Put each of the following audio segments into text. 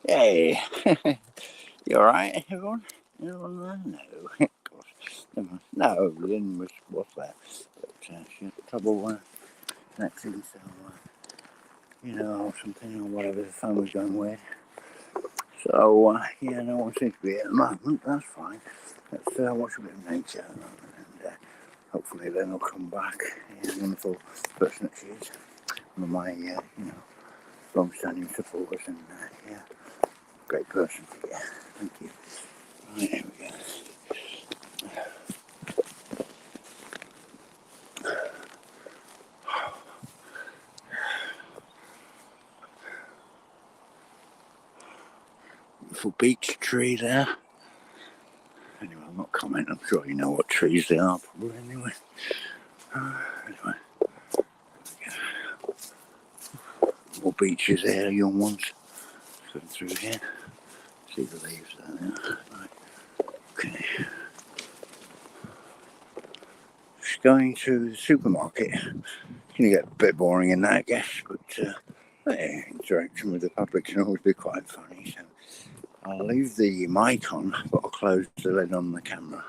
Hey, you alright, everyone? Everyone there? No, of course. Never mind. No, Lynn was there. But she had trouble connecting, so, or something, or whatever, the phone was going weird. So, yeah, no one seems to be at the moment. That's fine. Let's watch a bit of nature at the moment, and hopefully Lynn will come back. Yeah, wonderful person that she is. One of my, long-standing supporters, and yeah, great person. Yeah, thank you. Right, there we go. Beautiful beech tree there. Anyway, I'm not commenting. I'm sure you know what trees they are, probably. Anyway, more beeches there, young ones. Going through here. See the leaves there. Right. Okay. Just going to the supermarket. It's going to get a bit boring in that, I guess, but interaction with the public can always be quite funny. So I'll leave the mic on, but I'll close the lid on the camera,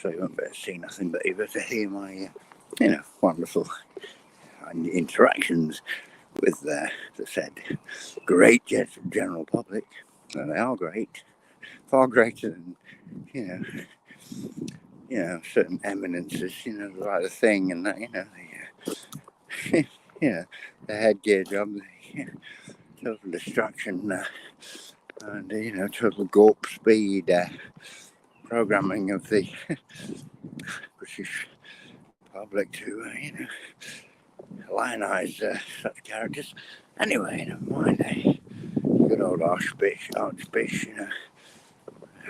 so you won't be able to see nothing, but you'll be able to hear my, wonderful interactions with the said great general public. And they are great, far greater than, certain eminences, like the thing and that, the headgear job, total destruction, and, total warp speed programming of the British public to, lionize such characters. Anyway, never mind. Good old Archbishop,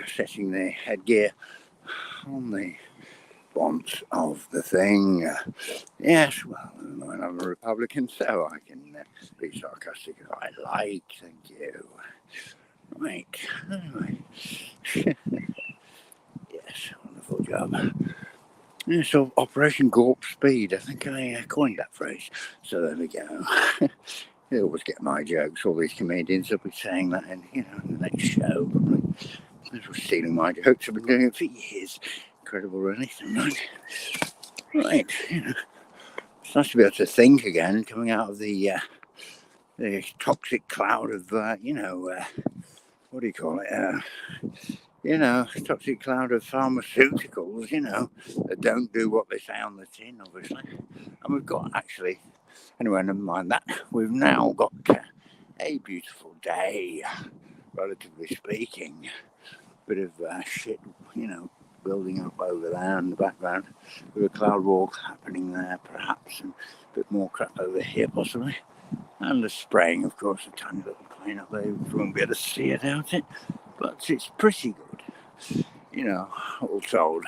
setting the headgear on the want of the thing. Yes, well, I'm a Republican, so I can be sarcastic if I like. Thank you. Right. Anyway. Yes, wonderful job. Yeah, so Operation Gorp Speed, I think I coined that phrase. So there we go. They always get my jokes. All these comedians will be saying that in, in the next show. They're stealing my jokes. I've been doing it for years. Incredible, really. Right, it's nice to be able to think again, coming out of the toxic cloud of, what do you call it? Toxic cloud of pharmaceuticals, that don't do what they say on the tin, obviously. And we've got, actually, anyway, never mind that. We've now got a beautiful day, relatively speaking. Bit of shit, building up over there in the background, with a cloud walk happening there, perhaps, and a bit more crap over here, possibly. And the spraying, of course, a tiny little plane up there. You won't be able to see it out it, but it's pretty good. All told,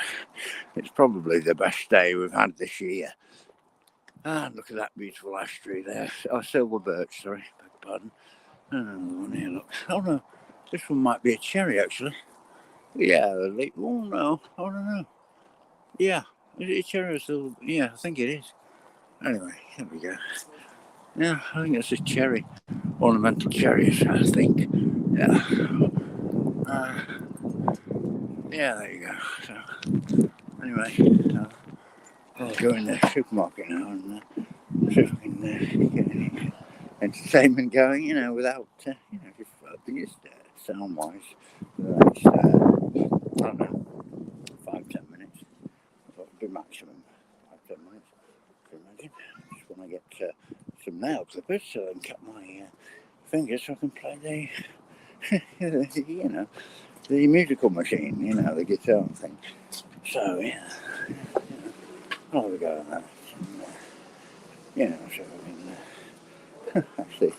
it's probably the best day we've had this year. And look at that beautiful ash tree there. Oh, silver birch, sorry, beg pardon. One here, look. Oh no, this one might be a cherry, actually. Yeah, the leaf. Oh no, I don't know. Yeah, is it a cherry or silver? Yeah, I think it is. Anyway, here we go. Yeah, I think it's a cherry. Ornamental cherries, I think. Yeah. Yeah, there you go. So, anyway, I'll go in the supermarket now and see if I can get any entertainment going, without, just sound-wise. Just, I don't know, 5-10 minutes. That'll be maximum 5-10 minutes. I imagine. Just want to get some nail clippers so I can cut my fingers so I can play the musical machine, the guitar thing. So, yeah, I'll have a go at that. And, so I can actually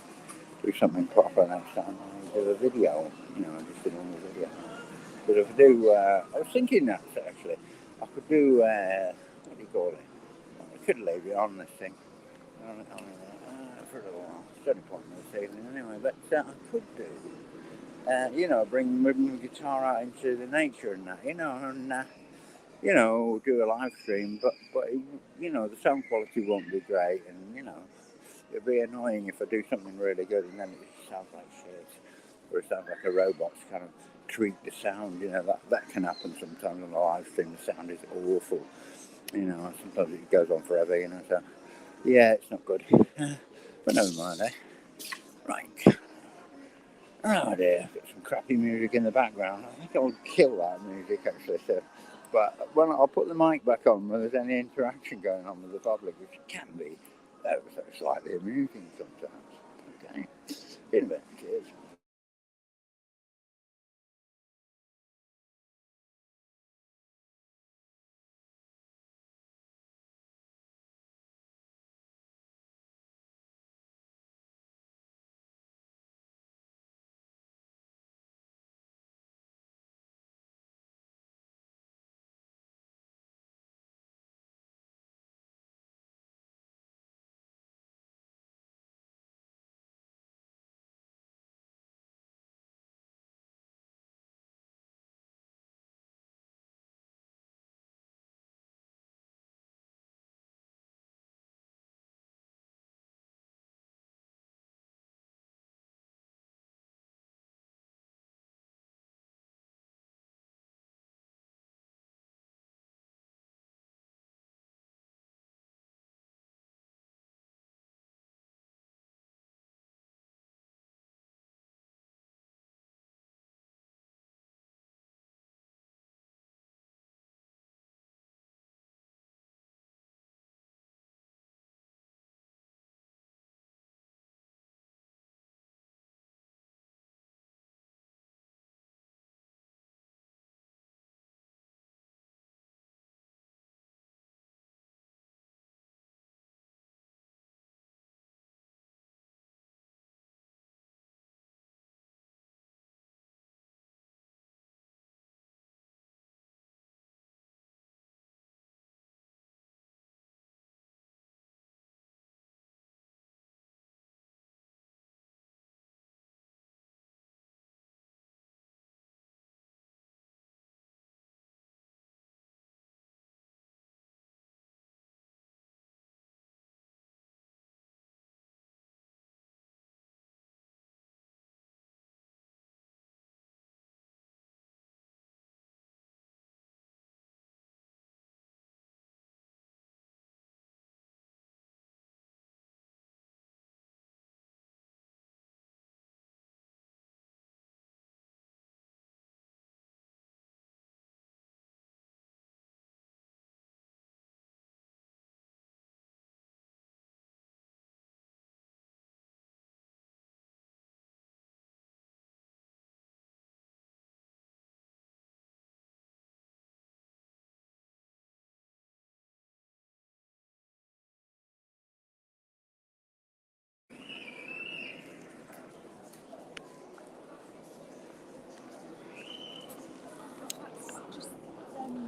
do something proper next time. I do a video, just a normal video. But if I do, I was thinking that actually, I could do, what do you call it? I could leave it on this thing. For a little while. It's only point this evening anyway, but I could do, bring my guitar out into the nature and that, and, do a live stream, but the sound quality won't be great, and, it'd be annoying if I do something really good and then it sounds like shit. where it sounds like a robot's kind of tweak the sound. That can happen sometimes on the live stream. The sound is awful. Sometimes it goes on forever. So yeah, it's not good. But never mind, eh? Right. Oh dear, I've got some crappy music in the background. I think I'll kill that music actually. But when I'll put the mic back on when there's any interaction going on with the public, which can be ever so slightly amusing sometimes. Okay. In a bit. Cheers.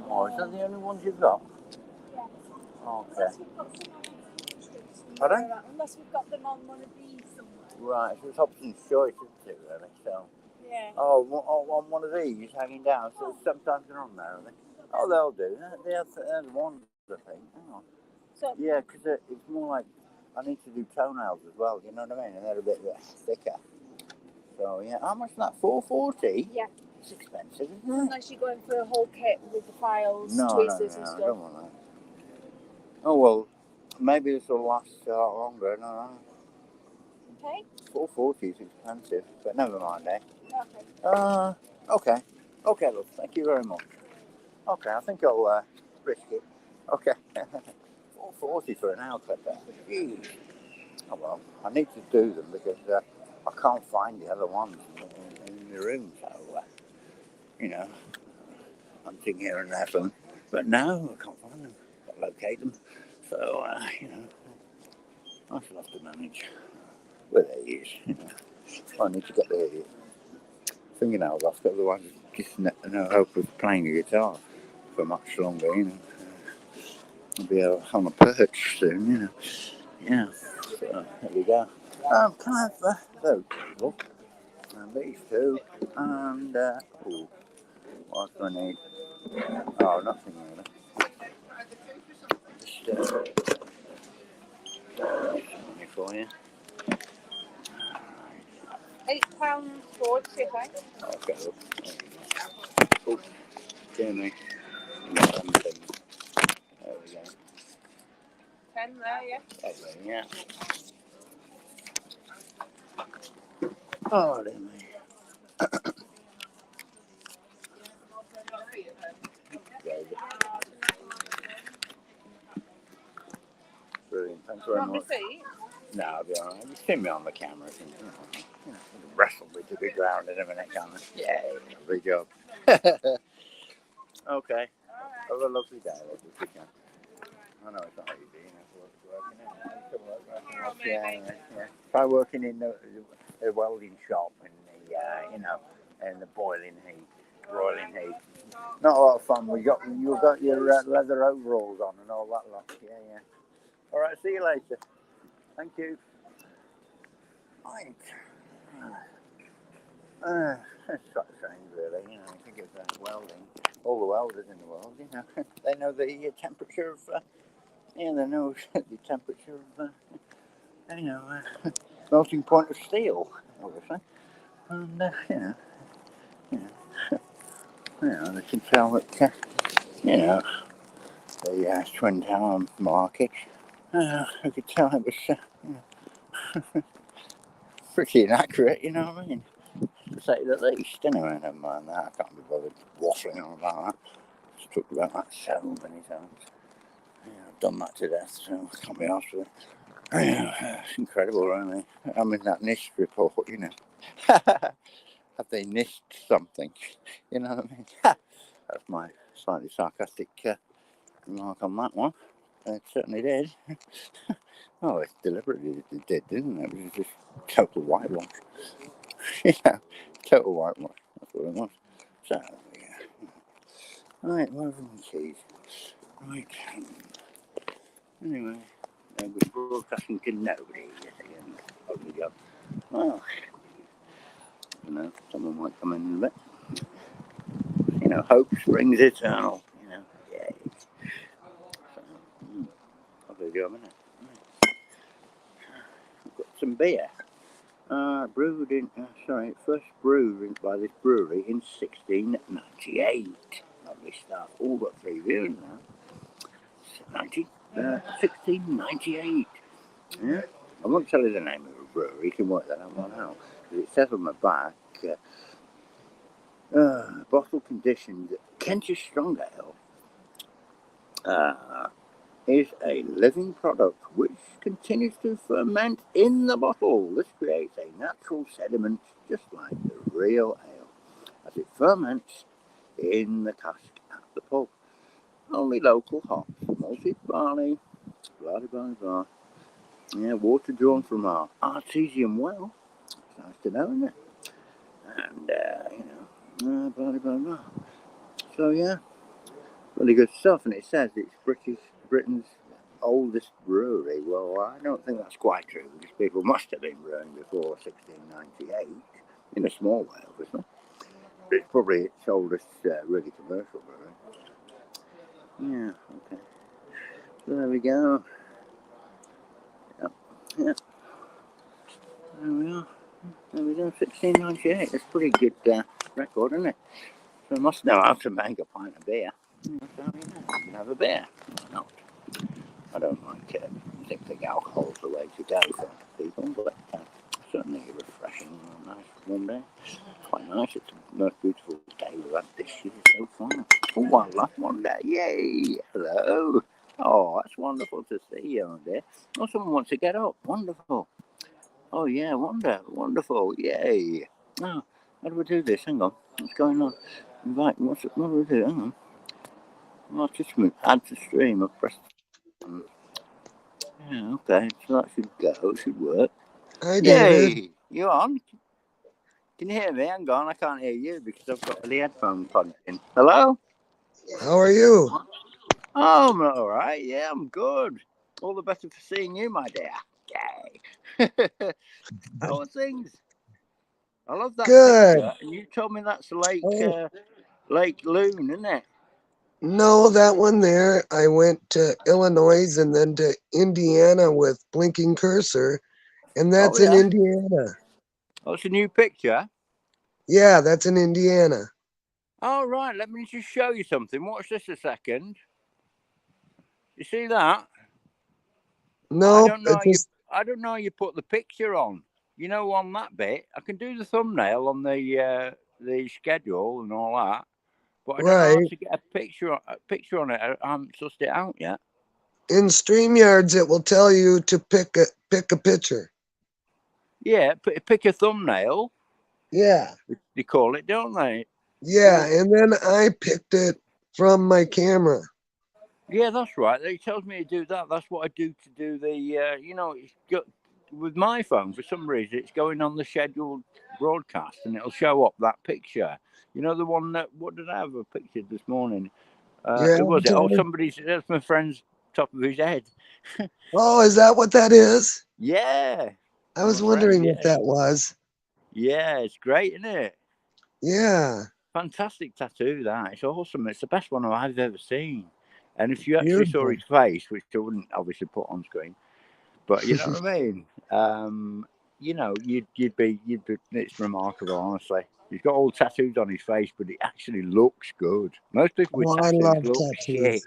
Oh, is that the only ones you've got? Yeah. Okay. Pardon? Unless we've got them on one of these somewhere. Right, so it's option choice, isn't it, really? So. Yeah. Oh, on one of these hanging down, so sometimes they're on there, are they? Oh, they'll do. They're the ones, I think. Oh. So, yeah, because it's more like I need to do toenails as well, you know what I mean? And they're a bit thicker. So, yeah. How much is that? $4.40? Yeah. It's expensive, isn't it? Unless you're going for a whole kit with the files, tweezers and stuff. I don't want that. Oh, well, maybe this will last a lot longer. No. Okay. $4.40 is expensive, but never mind, eh? Okay. Okay, look, thank you very much. Okay, I think I'll risk it. Okay. $4.40 for an nail clipper. Jeez. Oh, well, I need to do them because I can't find the other ones in the room. So, hunting here and there for them. But no, I can't find them. I'll locate them. So, I shall have to manage with these. I need to get the fingernails off, otherwise just no hope of playing the guitar for much longer, I'll be on a perch soon, Yeah, so there we go. Can I have those? Look, and these two, and what do I need? Oh, nothing really. Just money for you. £8.40, I think. Okay. Oh, dear me. There we go. 10 there, yeah. Lovely, yeah. Oh, dear me. Brilliant. Thanks very Want me much. seat? No, I'll be alright. You see me on the camera. Wrestle me to the ground in a minute, can't I? Yay, lovely job. Okay. Have a lovely day, lovely weekend. I know it's not easy, you know, working in. Yeah. Try working in the welding shop and you know, and the boiling heat, broiling heat. Not a lot of fun. You've got your leather overalls on and all that lot. Yeah. All right. See you later. Thank you. Right. It's quite strange, really. You know, I think of welding. All the welders in the world, you know, they know the temperature of. They know the temperature of. You know, melting point of steel, obviously, and you know, they can tell that. You know, the Twin Tower market. I could tell it was pretty inaccurate. You know what I mean? To say the least. Anyway, never mind that. I can't be bothered waffling on about that. I've talked about that so many times. Yeah, I've done that to death, so I can't be asked for it. Yeah, it's incredible, really. I'm in that NIST report, you know. Have they NIST something? You know what I mean? That's my slightly sarcastic remark on that one. It certainly did. Oh, it deliberately did, didn't it? It was just total whitewash. Yeah, total whitewash. That's what it was. So, yeah. Right, what are the keys? Right. Anyway, we're broadcasting to nobody yet again. Lovely job. Well, you know, someone might come in a bit. You know, hope springs eternal. You know, yay. So, lovely job, isn't it? We've got some beer. Brewed in, first brewed by this brewery in 1698. Lovely stuff. All got 3 beers now. 1698. Yeah. I won't tell you the name of the brewery. You can work that one out. It says on the back, bottle conditioned Kentish Strong Ale is a living product which continues to ferment in the bottle. This creates a natural sediment just like the real ale as it ferments in the cask at the pub. Only local hops, malted barley, blah blah blah. Yeah, water drawn from our artesian well. It's nice to know, isn't it? And blah blah blah. So yeah, really good stuff. And it says it's Britain's oldest brewery. Well, I don't think that's quite true because people must have been brewing before 1698 in a small way, obviously. But it's probably its oldest really commercial brewery. Yeah, okay. So there we go. Yeah. There we are. There we go, 1698. That's a pretty good record, isn't it? So I must know how to make a pint of beer. So, you can have a beer. Why not? I don't think alcohol's the way to go for people, but certainly refreshing on a nice warm day. Quite nice. It's the most beautiful day we've had this year so far. Oh, one last one day. Yay! Hello. Oh, that's wonderful to see you, dear. Oh, someone wants to get up. Wonderful. Oh, yeah, wonderful. Yay. Oh, how do we do this? Hang on. What's going on? Right, what do we do? Hang on. Well, just add to stream. I've pressed. Yeah, okay. So that should go. It should work. Hi, David. Yay! You on? Can you hear me? Hang on. I can't hear you because I've got the headphone plugged in. Hello? How are you? Oh, I'm all right. Yeah, I'm good. All the better for seeing you, my dear. Yay. How are things? I love that Good. picture. And you told me that's Lake Loon, isn't it? No, that one there. I went to Illinois and then to Indiana with Blinking Cursor, and that's in Indiana. Oh, it's a new picture. Yeah, that's in Indiana. All right, let me just show you something. Watch this a second. You see that? I Nope, don't know. it's just I don't know how you put the picture on. You know, on that bit, I can do the thumbnail on the schedule and all that, but I don't know how right. to get a picture on it. I haven't sussed it out yet. In StreamYards, it will tell you to pick a picture. Yeah, pick a thumbnail. Yeah, They call it, don't they? yeah, Well, and then I picked it from my camera. yeah, that's right. It tells me to do that. That's what I do to do the. It's with my phone for some reason it's going on the scheduled broadcast and it'll show up that picture. You know the one that what did I have a picture this morning? Your Who was it? Oh, avatar. that's my friend's top of his head. Oh, is that what that is? Yeah, I my was friend. wondering what that was. Yeah, it's great, isn't it? Yeah, Fantastic tattoo. That it's awesome. It's the best one I've ever seen. And if you actually saw beautiful. his face, which I wouldn't obviously put on screen, but you know what I mean. You'd be. It's remarkable, honestly. He's got all tattoos on his face, but it actually looks good. Most people with Oh, I tattoos love look shit, tattoos.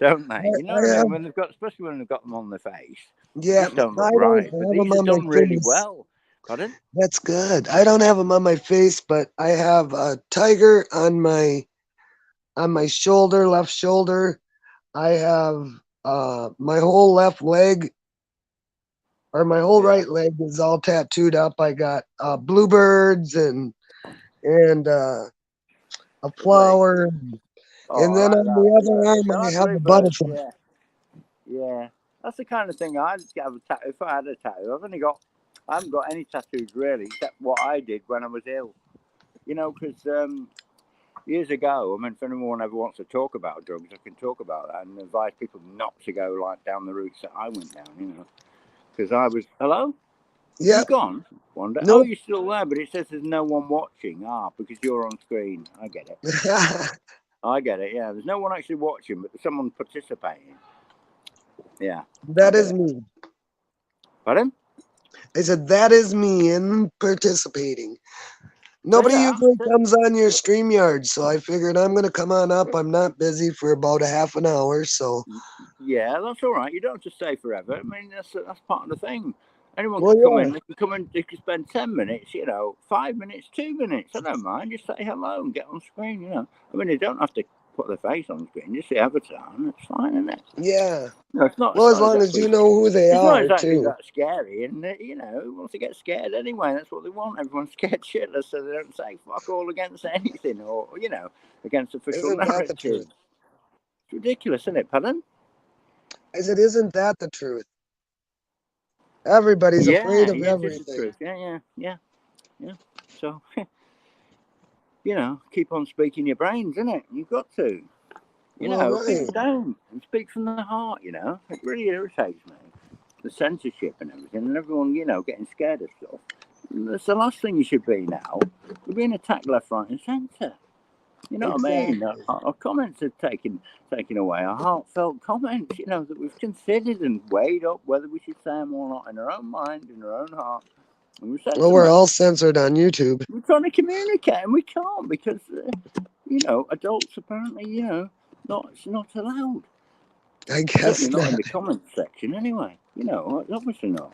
don't they? You know I what I have, mean? When they've got, especially when they've got them on their face, they yeah, just don't look I don't right. But have them these are on my done really face. well. Pardon? That's good. I don't have them on my face, but I have a tiger on my shoulder, left shoulder. I have my whole left leg or my whole Yeah. right leg is all tattooed up. I got bluebirds and a Lovely. flower, Oh, and I then like on that. the other Bluebirds. arm I I like have a bluebirds. butterfly. Yeah. Yeah. That's the kind of thing I'd have a tattoo. If I had a tattoo, I haven't got any tattoos really, except what I did when I was ill. Because years ago, I mean, if anyone ever wants to talk about drugs, I can talk about that and advise people not to go like down the routes that I went down. Because I was. Hello? Have you Yep. gone? Wonder. Oh, Nope. you're still there, but it says there's no one watching. Because you're on screen. I get it. I get it. Yeah, there's no one actually watching, but there's someone participating. Yeah, I That get is it. me. Pardon? I said that is me in participating. There Nobody you are. usually comes on your StreamYard, so I figured I'm gonna come on up. I'm not busy for about a half an hour, so Yeah, that's all right. You don't have to stay forever. I mean, that's part of the thing. Anyone well can come yeah. in. They can come in. They can spend 10 minutes. 5 minutes, 2 minutes. I don't mind. Just say hello and get on screen. I mean, they don't have to put their face on screen. Just the avatar, and it's fine, isn't it? Yeah. No, it's not. Well, It's as not long as exactly. you know who they It's not are exactly too. that scary, and who wants to get scared anyway? That's what they want. Everyone's scared shitless, so they don't say fuck all against anything, or against official Isn't that the narrative. truth? It's ridiculous, isn't it? Pardon? I said, isn't that the truth? Everybody's afraid Yeah, of yeah, it is the everything. truth. Yeah. So, keep on speaking your brains, isn't it? You've got to. Well, right. People don't and speak from the heart. It really irritates me. The censorship and everything, and everyone, getting scared of stuff. That's the last thing you should be now. We're being attacked left, right, and centre. You know what I mean? Exactly. Our comments are taken away. Our heartfelt comments, that we've considered and weighed up whether we should say them or not in our own mind, in our own heart. And we said Well, them. we're all censored on YouTube. We're trying to communicate, and we can't because, adults apparently, it's not allowed. I Certainly guess not not. in the comments section, anyway. Obviously not.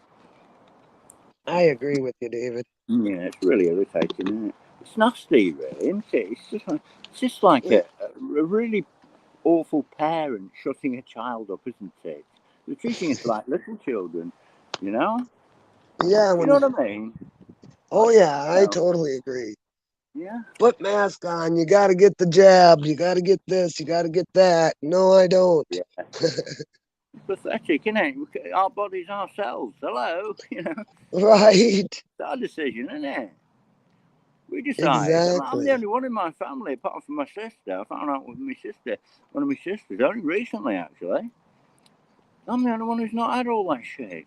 I agree with you, David. Yeah, it's really irritating, isn't it? It's nasty, really, isn't it? It's just like a really awful parent shutting a child up, isn't it? They're treating us like little children, you know? Yeah, You know what I mean? oh yeah, I No. totally agree. Yeah. Put mask on, you gotta get the jab, you gotta get this, you gotta get that. No, I don't. Yeah. It's pathetic, isn't it? Our bodies ourselves. Hello? Right. It's our decision, isn't it? We decide. I'm the Exactly. only one in my family, apart from my sister. I found out with one of my sisters, only recently, actually. I'm the only one who's not had all that shit.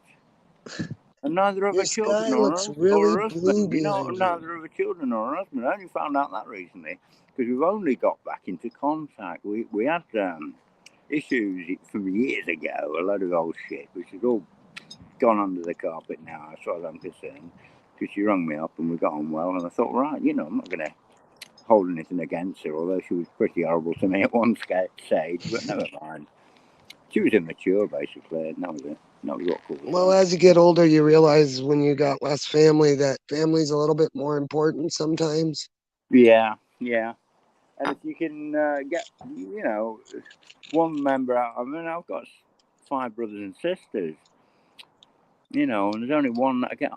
And neither of Your her children sky looks or really her blue husband. behind you. Neither of her children or her husband. I only found out that recently because we've only got back into contact. We had issues from years ago, a load of old shit, which has all gone under the carpet now, as far as I'm concerned. because she rang me up and we got on well. And I thought, right, you know, I'm not going to hold anything against her, although she was pretty horrible to me at one stage. But never mind. She was immature, basically, and that was it. That was what caused Well, that. as you get older, you realize when you got less family that family's a little bit more important sometimes. Yeah, yeah. And if you can get, you know, one member out, I mean, I've got 5 brothers and sisters, you know, and there's only one that I get,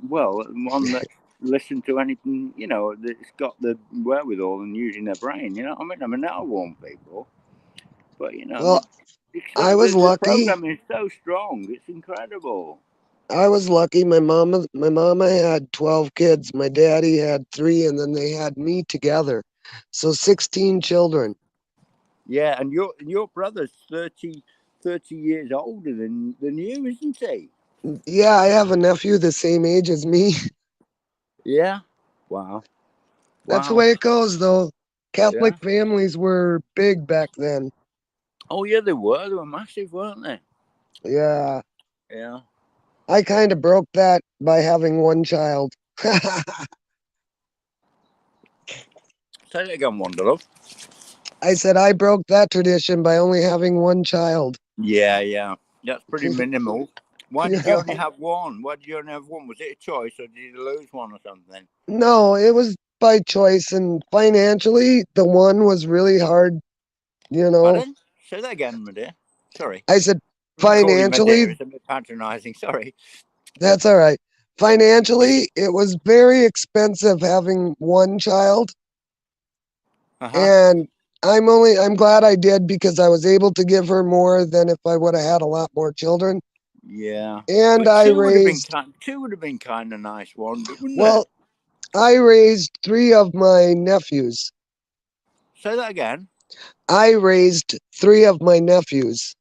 well, one that listen to anything, you know, that's got the wherewithal and using their brain, you know what I mean? They're not warm people, but, you know, Well, I was the lucky. programming is so strong, it's incredible. I was lucky. My mama had 12 kids. My daddy had 3, and then they had me together. So 16 children. Yeah, and your brother's 30 years older than you, isn't he? Yeah, I have a nephew the same age as me. Yeah. Wow. That's the Wow. way it goes, though. Catholic Yeah. families were big back then. Oh yeah, they were. They were massive, weren't they? Yeah, Yeah. I kind of broke that by having one child. Say that again, Wanderlove. I said I broke that tradition by only having one child. Yeah, yeah. That's pretty minimal. Why did you Yeah. only have one? Why did you only have one? Was it a choice or did you lose one or something? No, it was by choice, and financially, the one was really hard, you know. Pardon? Say that again, my dear. Sorry. I said Me calling my dear financially, is a bit patronising. Sorry. that's all right. Financially, it was very expensive having one child, Uh huh. and I'm glad I did because I was able to give her more than if I would have had a lot more children. Yeah. And But I raised, two would have been kind of nice, wouldn't it? well, I raised 3 of my nephews. Say that again. I raised 3 of my nephews.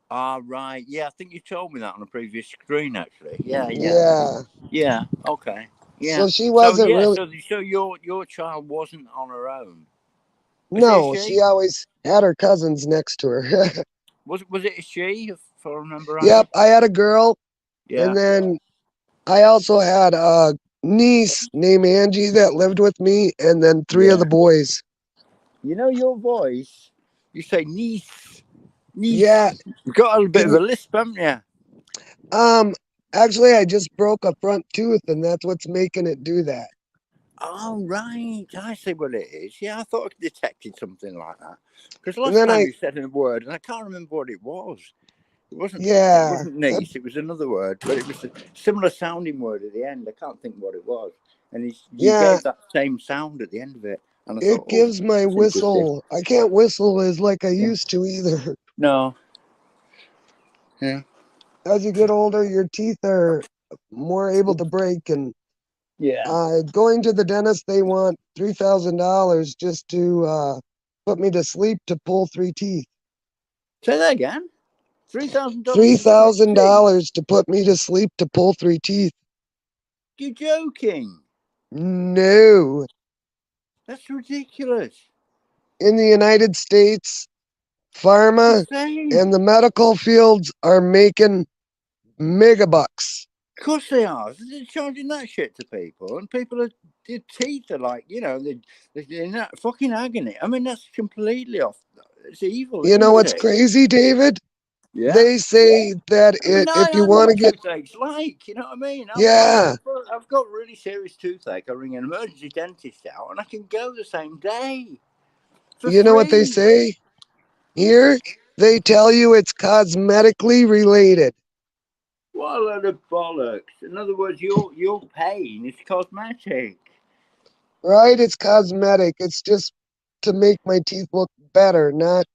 Ah, right. Yeah, I think you told me that on a previous screen, actually. Yeah, yeah, Yeah. yeah. Okay. Yeah. So she So wasn't yeah. really, So your child wasn't on her own. Was it a no, she she? always had her cousins next to her. Was it a she? If I remember Yep, rightly. I had a girl, Yeah. and then I also had a niece named Angie that lived with me, and then 3 of the Yeah. boys. You know your voice. You say niece, Yeah, niece. You've got a bit of can a lisp, haven't you? um actually I just broke a front tooth, and that's what's making it do that. Oh, right. I see what it is. Yeah, I thought I detected something like that. Because And last then time I you said a word, and I can't remember what it was. It yeah, wasn't niece. It was another word, but it was a similar sounding word at the end. I can't think what it was. And you yeah, gave that same sound at the end of it, and I it thought, oh, gives my that's interesting. whistle. I can't whistle as like I Yeah. used to either. No. Yeah. As you get older, your teeth are more able to break, and Yeah. going to the dentist, they want $3,000 just to put me to sleep to pull 3 teeth. Say that again. $3,000 Three to pull thousand teeth. dollars to put me to sleep to pull 3 teeth. You're joking. No, That's ridiculous. in the United States, pharma Insane. and the medical fields are making megabucks. Of course they are. They're charging that shit to people, and people are their teeth are like, you know, they're in that fucking agony. I mean, that's completely off. It's evil, You know isn't what's it? crazy, David? Yeah. They say that I mean, if you I know want to what get, toothache's like. You know what I mean? yeah, I've got really serious toothache. I ring an emergency dentist out, and I can go the same day for you know what they free. say here? They tell you it's cosmetically related, What a load of bollocks! In other words, your pain is cosmetic. right? It's cosmetic. It's just to make my teeth look better, not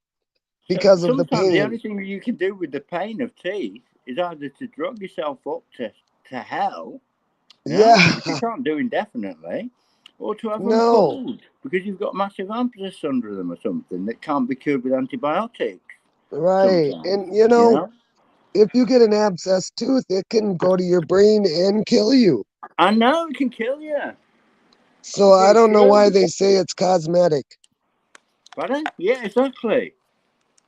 So because of the sometimes the pain. only thing you can do with the pain of teeth is either to drug yourself up to hell, yeah, which you Yeah, can't do indefinitely, or to have them no, pulled because you've got massive abscess under them or something that can't be cured with antibiotics. right. Sometimes, And you you know, know. if you get an abscessed tooth, it can go to your brain and kill you. I know it can kill you. So That's I very don't know why true. they say it's cosmetic. Pardon? Yeah, exactly.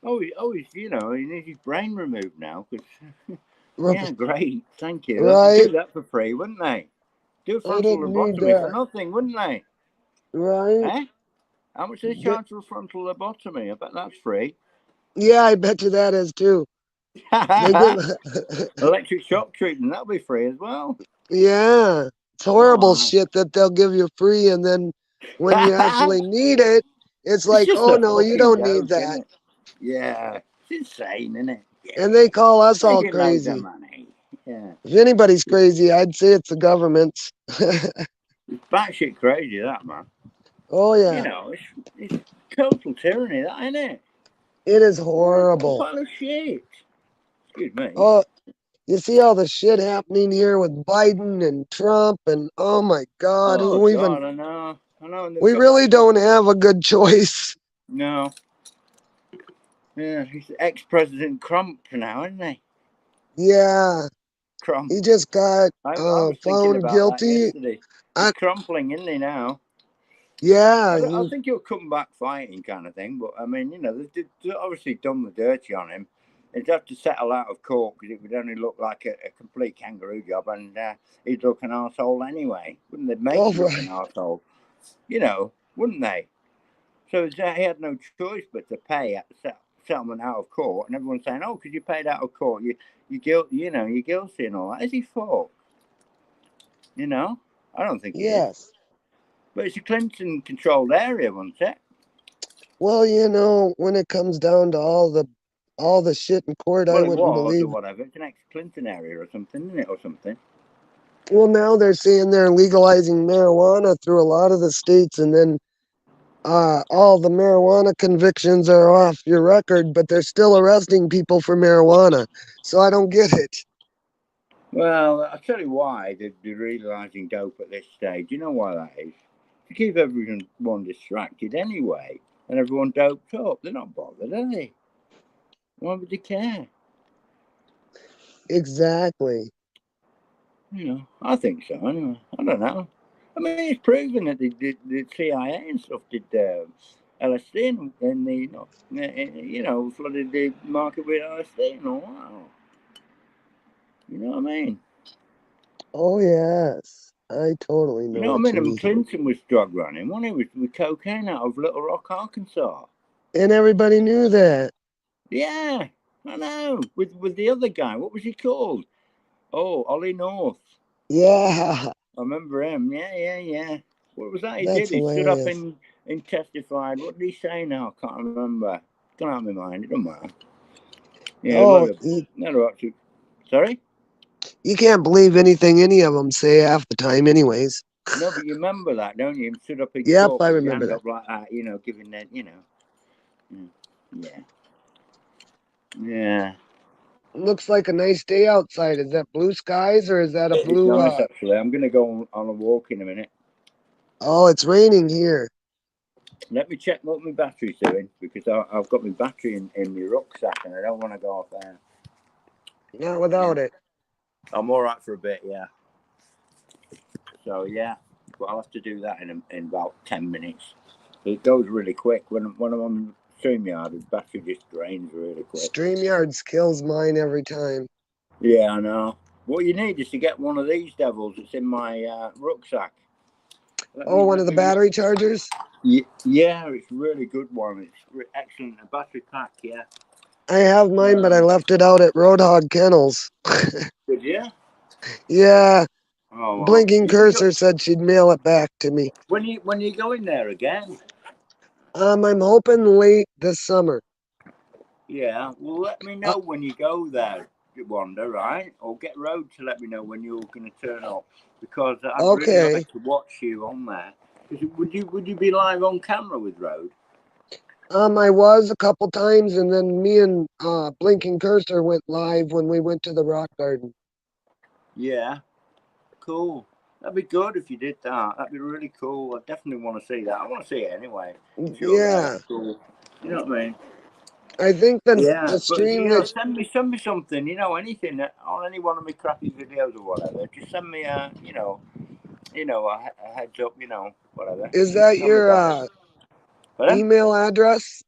Oh, you know, he needs his brain removed now because Yeah, great. Thank you. They'd Right? do that for free, wouldn't they? Do a I frontal didn't need lobotomy for that. nothing, wouldn't they? Right? Eh? How much do they Th- charge for a frontal lobotomy? I bet that's free. Yeah, I bet you that is too. They give. Electric shock treatment, that'll be free as well. Yeah, it's horrible Oh, shit that they'll give you free, and then when you actually need it, it's it's like, just oh a no, you fucking don't need joke, isn't that. it? Yeah, it's insane, isn't it? And they Yeah, call us all making loads of crazy. money. Yeah, If anybody's crazy, I'd say it's the government. it's batshit crazy, that man. Oh You yeah, know, it's total tyranny, that isn't it? it is What a horrible. pile of shit. Excuse me. Oh, you see all the shit happening here with Biden and Trump, and oh my God, Oh who even? God, I know, and they've We got really don't have a good choice. no. Yeah, he's ex-president Trump now, isn't he? Yeah, Crump. he just got I was thinking found about that guilty. yesterday. He's I, crumpling, isn't he now? yeah, I he. think he'll come back fighting, kind of thing. But I mean, you know, they've obviously done the dirty on him. He'd have to settle out of court because it would only look like a complete kangaroo job, and he'd look an arsehole anyway. Wouldn't they make Oh him look an right. arsehole? You know, wouldn't they? So he had no choice but to pay at the settlement out of court, and everyone's saying, "Oh, because you paid out of court, you're guilty and all that." Is he fault? You know, I don't think he is. Yes. But it's a Clinton-controlled area, wasn't it? Well, when it comes down to all the shit in court, I Well, it wouldn't was or believe. whatever. It's an ex-Clinton area or something, isn't it, or something? Well, now they're saying they're legalizing marijuana through a lot of the states, and then all the marijuana convictions are off your record, but they're still arresting people for marijuana. So I don't get it. Well, I'll tell you why they're legalising dope at this stage. You know why that is? To keep everyone distracted anyway, and everyone doped up. They're not bothered, are they? Why would they care? Exactly. You know, I think so. Anyway, I don't know. I mean, it's proven that the CIA and stuff did LSD and flooded the market with LSD and all that. You know what I mean? Oh yes, I totally You know know what I what mean? you And mean. Clinton was drug running, wasn't he? With cocaine out of Little Rock, Arkansas. And everybody knew that. Yeah, I know. With the other guy, what was he called? Oh, Ollie North. Yeah, I remember him. Yeah. What was that he that's did? He stood up hilarious. and testified. What did he say now? I can't remember. It's gone out of my mind. It don't matter. Yeah, a lot Oh, of sorry? you can't believe anything any of them say half the time, anyways. No, but you remember that, don't you? He stood up in Yep, court I with your remember hand that. up like that, giving that, Yeah. Yeah. Looks like a nice day outside. Is that blue skies or is that a It's blue? nice, actually. I'm going to go on a walk in a minute. Oh, it's raining here. Let me check what my battery's doing because I've got my battery in my rucksack and I don't want to go off there. Not without it. I'm all right for a bit, yeah. So, yeah, but I'll have to do that in about 10 minutes. It goes really quick. When I'm on StreamYard, the battery just drains really quick. StreamYards kills mine every time. Yeah, I know. What you need is to get one of these devils that's in my rucksack. One of the battery chargers? Yeah, it's a really good one. It's excellent. A battery pack, yeah. I have mine, but I left it out at Roadhog Kennels. Did you? Yeah, Oh, well. Blinking You can go, Cursor said she'd mail it back to me. when you go in there again. I'm hoping late this summer. Yeah, well, let me Uh, know when you go there, Wanda, right? Or get Road to let me know when you're going to turn up because I'd really okay. like to watch you on there. Would you be live on camera with Road? I was a couple times, and then me and Blinking Cursor went live when we went to the rock garden. Yeah, cool. That'd be good if you did that. That'd be really cool. I definitely want to see that. I want to see it anyway. If you're there, Yeah, that'd be cool. You know what I mean? I think the Yeah, but stream that send me something. Anything on any one of my crappy videos or whatever. Just send me a heads up. Whatever. is Just that tell me your about it. But email address?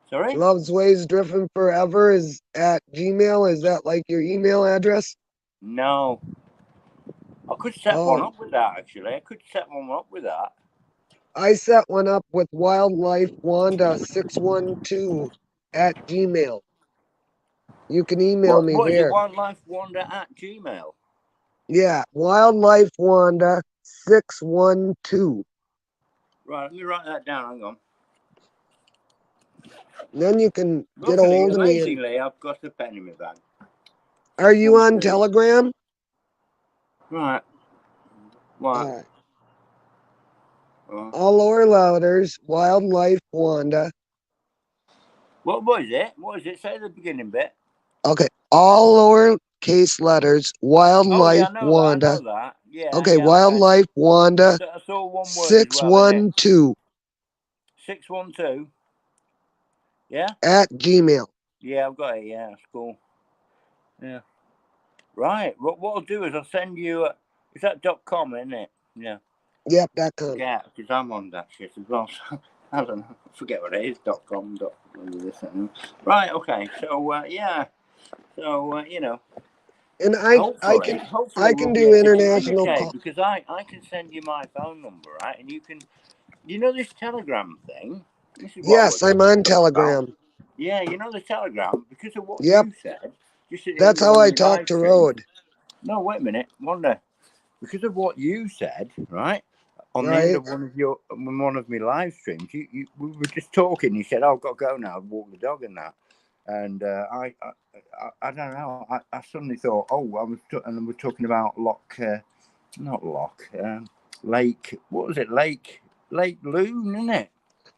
Sorry? Love's Ways Driven Forever is at Gmail. Is that like your email address? No. I could set one Oh, up with that, actually. I could set one up with that. I set one up with Wildlife Wanda 612 at Gmail. You can email me What is it? there. WildlifeWonder@gmail. Yeah, Wildlife Wanda 612. Right, let me write that down. Hang on. Then you can get a Luckily, hold of me. And, amazingly, I've got a pen in my bag. are you on 612. Telegram? Right. What? All right. Uh, All lower letters, Wildlife Wanda. what is it? What is it? Say the beginning bit. Okay, all lowercase letters, Oh, yeah, Wildlife I know that. I Wanda. know that. Yeah, Okay, yeah, okay. Wildlife Wanda That's all one word as well, isn't it? 612 612. Yeah? at Gmail. Yeah, I've got it. Yeah, that's cool. Yeah. Right. What I'll do is I'll send you. Is that .com, isn't it? Yeah. Yep, .com. Yeah, because I'm on that shit as well. So, I don't know. I forget what it is. .com. This and right. Okay. So yeah. So you know. And Hopefully I we'll can be do able to international communicate call. because I can send you my phone number, right? And you can. You know this Telegram thing. This is what I Yes, was I'm on talking about. Telegram. Yeah, you know the Telegram because of what Yep, you said. Just at the that's end of how one of I my talk live to streams. Road. No, wait a minute. Wonder. Because of what you said, right? On the end Right? of one of my live streams, we were just talking. You said, "Oh, I've got to go now, walk the dog and that." And I don't know. I suddenly thought, oh, and we're talking about not Loch, Lake. What was it? Lake Loon, isn't it?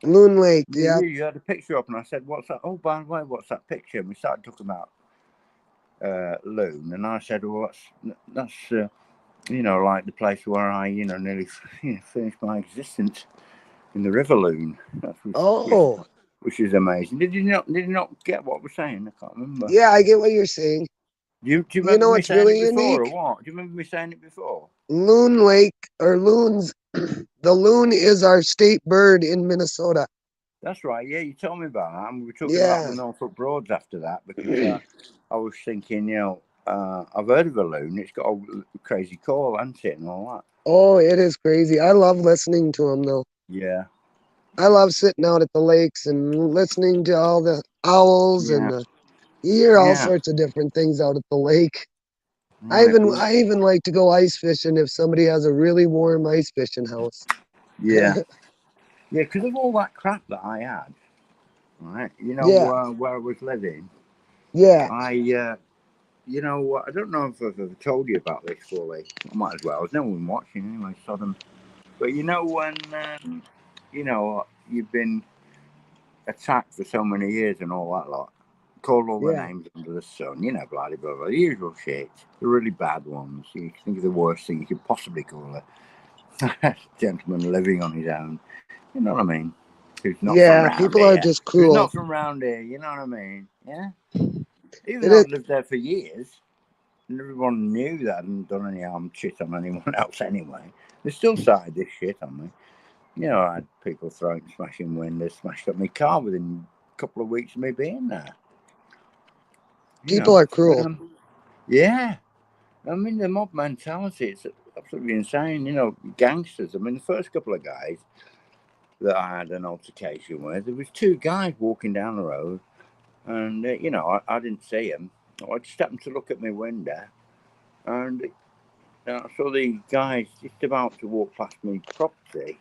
Loon Lake, You, yep. you had a picture up, and I said, "What's that?" Oh, by the way, what's that picture? And we started talking about Loon, and I said, "Well, that's." Like the place where I, nearly finished my existence in the River Loon. Oh, Which is amazing. Did you not get what we're saying? I can't remember. yeah, I get what you're saying. Do you You remember know me what's saying really it before or unique? what? Do you remember me saying it before? Loon Lake, or loons, the loon is our state bird in Minnesota. That's right. Yeah, you told me about that, and we were talking about Yeah. the Norfolk Broads after that because I was thinking, I've heard of a loon. It's got a crazy call, hasn't it, and all that. Oh, it is crazy. I love listening to them, though. Yeah. I love sitting out at the lakes and listening to all the owls Yeah. you hear all Yeah. sorts of different things out at the lake. Right. I even like to go ice fishing if somebody has a really warm ice fishing house. Yeah. Yeah, because of all that crap that I had, right? Yeah, Where I was living, yeah, I don't know if I've ever told you about this fully. I might as well. There's no one watching anyway, Sodom. But when, you've been attacked for so many years and all that lot, called all the yeah. names under the sun, blah, blah, blah, the usual shit. The really bad ones. You think of the worst thing you could possibly call a gentleman living on his own. You know what I mean? Who's not from Yeah, round people are here. just Who's cruel. not from round here, you know what I mean? Yeah? Even It though is. I've lived there for years, and everyone knew that I hadn't done any harm shit on anyone else anyway. They still started this shit on me. I had people throwing, smashing windows, smashed up my car within a couple of weeks of me being there. People are cruel. Yeah. I mean, the mob mentality, it's absolutely insane. Gangsters. I mean, the first couple of guys that I had an altercation with, there was two guys walking down the road, and, I didn't see them. I just happened to look at my window, and I saw the guys just about to walk past my property,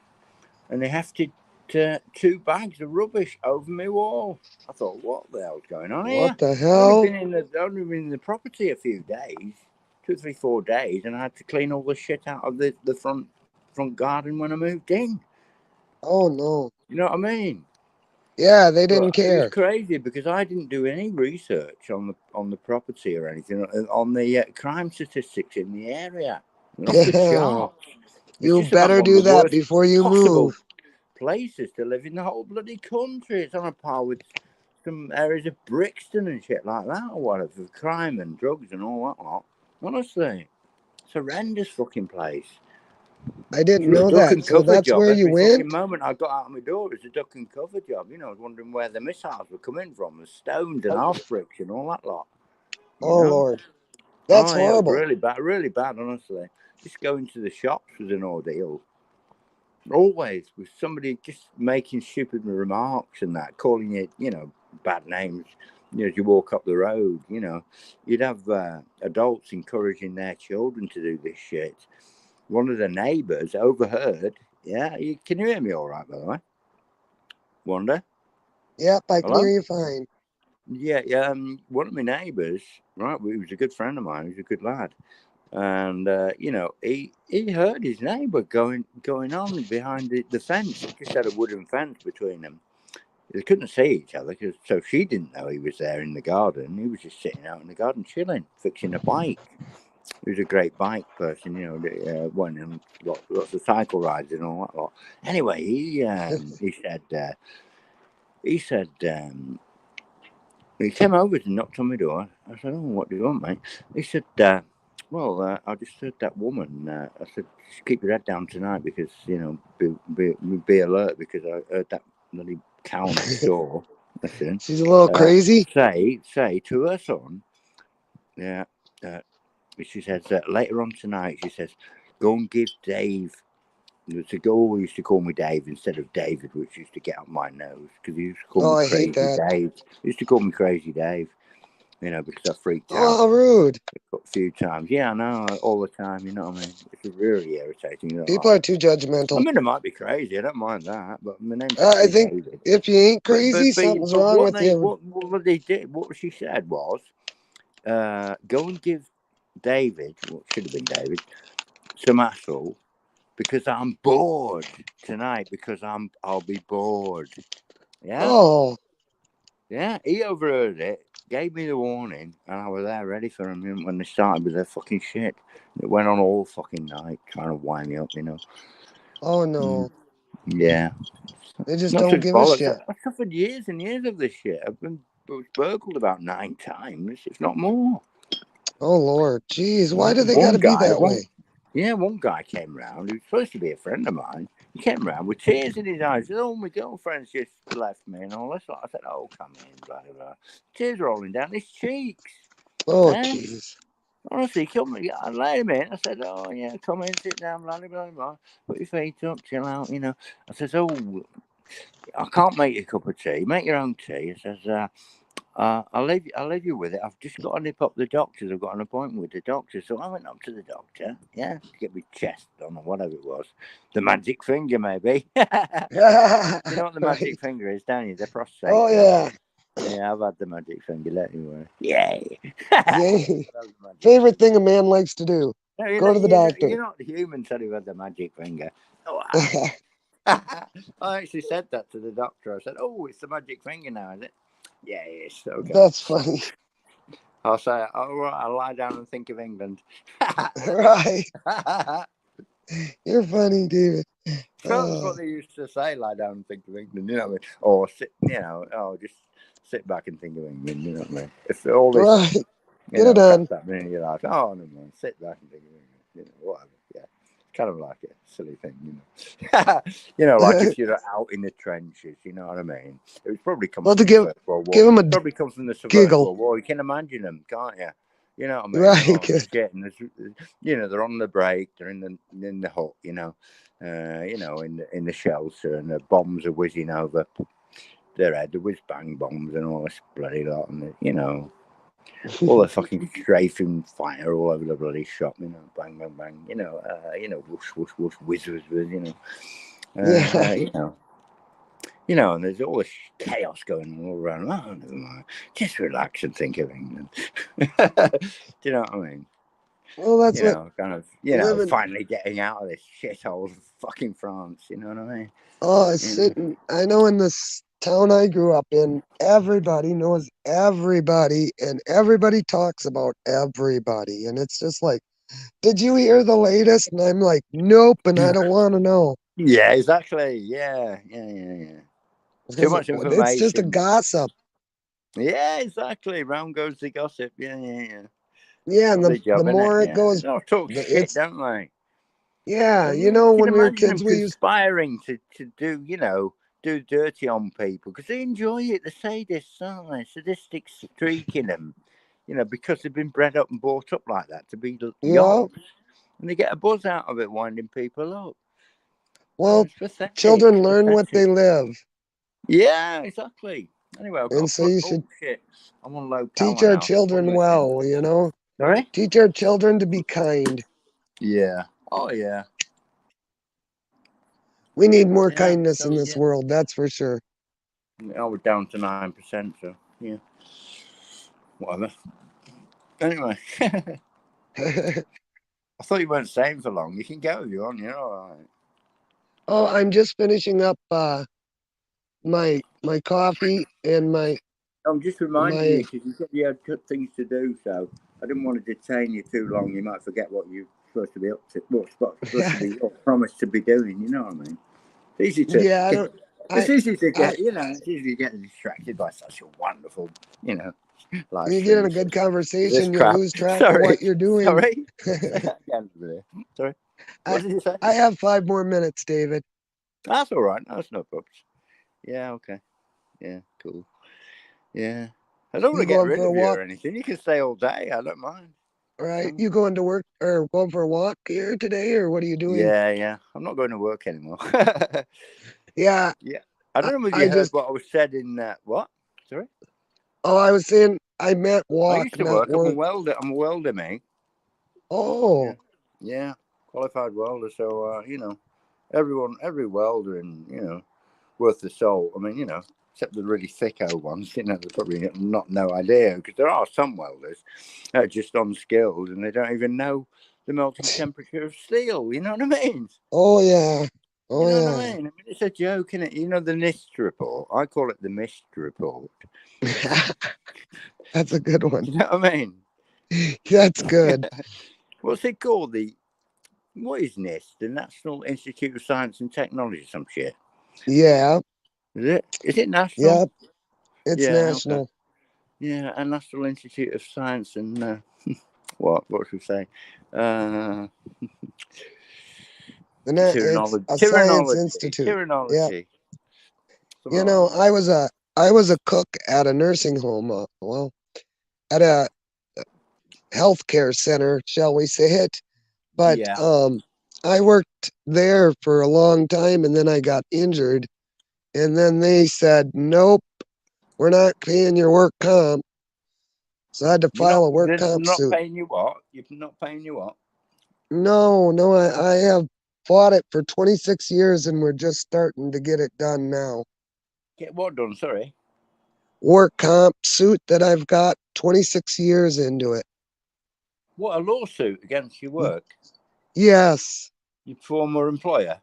and they hefted two bags of rubbish over my wall. I thought, what the hell's going on What here? the I'd only hell? been in the property a few days, 2, 3, 4 days, and I had to clean all the shit out of the front garden when I moved in. Oh no. You know what I mean? Yeah, they didn't But it was care. crazy because I didn't do any research on the property or anything on the crime statistics in the area. They're off the Yeah. charts. It's You just about better one of do the that worst before you possible move. places to live in the whole bloody country. It's on a par with some areas of Brixton and shit like that or whatever, for crime and drugs and all that lot. Honestly, it's a horrendous fucking place. I didn't It was a know duck that. and So cover that's job. where you Every fucking went? moment I got out of my door, it was a duck and cover job. You know, I was wondering where the missiles were coming from, the stones and half bricks and all that lot. You Oh, know? Lord. That's Oh, yeah, it was horrible. really bad, honestly. Just going to the shops was an ordeal. Always with somebody just making stupid remarks and that, calling it, you know, bad names. You know, as you walk up the road, you know, you'd have adults encouraging their children to do this shit. One of the neighbours overheard. Yeah, can you hear me all right, by the way? Wanda? Yep, I can hear Hello? you fine. Yeah, yeah. One of my neighbours, right? He was a good friend of mine. He was a good lad, and you know, he heard his neighbour going on behind the fence. He just had a wooden fence between them. They couldn't see each other, so she didn't know he was there in the garden. He was just sitting out in the garden chilling, fixing a bike. He was a great bike person, you know. Went on lots of cycle rides and all that lot. Anyway, he said he came over and knocked on my door. I said, "Oh, what do you want, mate?" He said, "Well, I just heard that woman." I said, "Just keep your head down tonight, because you know, be alert, because I heard that bloody cow next door." Listen, She's a little crazy. say to her son, yeah. She says later on tonight. She says, "Go and give Dave." The girl used to call me Dave instead of David, which used to get on my nose, because he used to call Oh, me I hate Crazy that. Dave. He used to call me Crazy Dave, you know, because I freaked Oh, out how rude. a few times. Yeah, I know, all the time, you know what I mean? It's really irritating. You People know, are too I judgmental. mean, it might be crazy. I don't mind that, but my name's I actually think David. if you ain't But crazy, something's wrong what with you. they did, what she said was, go and give David, what should have been David, some asshole, because I'm bored tonight, because I'll be bored. Yeah, Oh, yeah. He overheard it, gave me the warning, and I was there ready for him when they started with their fucking shit. It went on all fucking night, trying to wind me up, you know. oh no. Yeah. They just Not don't such give a bollocks. shit. I've suffered years and years of this shit. I was burgled about 9 times, if not more. Oh Lord. Jeez, why do they One gotta be guy, that way? one guy came round. He was supposed to be a friend of mine. He came round with tears in his eyes. He said, "Oh, my girlfriend's just left me," and all this. I said, "Oh, come in, blah blah blah." Tears rolling down his cheeks. Oh Eh? jeez. Honestly, come. I let him in. I said, "Oh yeah, come in, sit down, blah blah blah. Put your feet up, chill out, you know." I says, "Oh, I can't make you a cup of tea. Make your own tea." He says, I'll leave you with it. I've just got to nip up the doctors. I've got an appointment with the doctor." So I went up to the doctor, yeah, to get my chest done or whatever it was. The magic finger, maybe. You know what the Right. magic finger is, don't you? The prostate Oh thing. yeah. Yeah, I've had the magic finger anyway. Yay. Yay. That was the magic Favorite finger. thing a man likes to do. No, Go to the doctor. you're not human said who had the magic finger. Oh, I actually said that to the doctor. I said, "Oh, it's the magic finger now, is it?" Yeah, yes. Okay. That's funny. I'll say, "Oh, right, I'll lie down and think of England." Right. You're funny, David. That's what they used to say, lie down and think of England, you know what I mean? Or sit, you know, just sit back and think of England, you know what I mean? If all this, Right. you Get know, it done. crap's happening in your life, oh, no, man, sit back and think of England, you know, whatever, yeah. It's kind of like a silly thing, you know. You know, like if you're out in the trenches, you know what I mean? It was probably comes Well, to from the First World War. give him a Probably comes from the First giggle. World War. You can imagine them, can't you? You know what I mean? Right. Oh, Good. shit. And you know, they're on the break, they're in the hut, you know, in the shelter, and the bombs are whizzing over their head, the whiz bang bombs and all this bloody lot, and you know, all the fucking strafing fire all over the bloody shop, you know, bang bang bang, you know, whoosh whoosh whoosh, whiz whiz whiz, you know, Yeah. you know, and there's all this chaos going on all around. Oh, never mind. Just relax and think of England. Do you know what I mean? Well, that's You what know, kind of, living. finally getting out of this shithole of fucking France. You know what I mean? Oh, it's sitting. I know in this town I grew up in, everybody knows everybody, and everybody talks about everybody, and it's just like, did you hear the latest? And I'm like, nope, and I don't want to know. Yeah, exactly. Yeah. Too much It's just a information. gossip. Yeah, exactly. Round goes the gossip. Yeah. Yeah, and Lovely the job, innit? more it Yeah. goes, They all talk shit, it's don't they? Yeah, And you you know, can when we were imagine kids, them we used. conspiring to do, do dirty on people because they enjoy it. The sadists, aren't they? Sadistic streak in them, because they've been bred up and brought up like that to be Yeah. yobs. And they get a buzz out of it, winding people up. Well, It's pathetic. children It's learn what they pathetic. live, Yeah, exactly. Anyway, I've got and to so put. you Oh should shit! I'm on low teach power our now. One children more thing. well. You know, Sorry. teach our children to be kind. Yeah. Oh yeah. We need more Yeah. kindness So in this yeah, world. That's for sure. I was down to 9%. So yeah. Whatever. Anyway. I thought you weren't staying for long. You can go if you want. You're all right. Oh, I'm just finishing up my coffee and I'm just reminding you my because you said you had good things to do, so I didn't want to detain you too long. You might forget what you're supposed to be up to, what's supposed to be or promised to be doing. You know what I mean? It's easy to yeah. I get. don't. It's easy to I get. It's easy to get distracted by such a wonderful, live you get in stream. a good This conversation, you crap. lose track of Sorry, what you're doing. sorry. Say that again over there. Sorry. I What did you say? I have 5 more minutes, David. That's all right. That's no problems. Yeah. Okay. Yeah. Cool. Yeah. I don't want You to get going rid for a of you walk, or anything. You can stay all day. I don't mind. right? No. You going to work or going for a walk here today, or what are you doing? Yeah, yeah. I'm not going to work anymore. Yeah, Yeah. I don't know if I you heard just. what I was said in that. What? Sorry? Oh, I was saying I meant I walk, used to not work. I'm a work. welder. I'm a welder, mate. Yeah. Oh, Yeah. Qualified welder. So, every welder and, worth the salt. I mean, except the really thicko ones, they're probably not no idea because there are some welders that are just unskilled and they don't even know the melting temperature of steel. You know what I mean? oh yeah, You oh know what I yeah. mean? I mean, it's a joke, isn't it? You know the NIST report. I call it the MIST report. That's a good one. You know what I mean? That's good. What's it called? What is NIST? The National Institute of Science and Technology, some shit. Yeah, Is it? Is it national? yep. It's Yeah. Okay. national. Yeah, a National Institute of Science and what should we say? Uh, It's a science Tyrannology. institute. Yeah. Tyrannology. Something You like know, that. I was a cook at a nursing home. Well, at a healthcare center, shall we say it? But Yeah. I worked there for a long time, and then I got injured, and then they said, "Nope, we're not paying your work comp." So I had to You're file not. a work They're comp not suit. paying you what? You're not paying you what? No, no, I have fought it for 26 years, and we're just starting to get it done now. Get what done? Sorry. Work comp suit that I've got 26 years into it. What, a lawsuit against your work? Yes, Your former employer?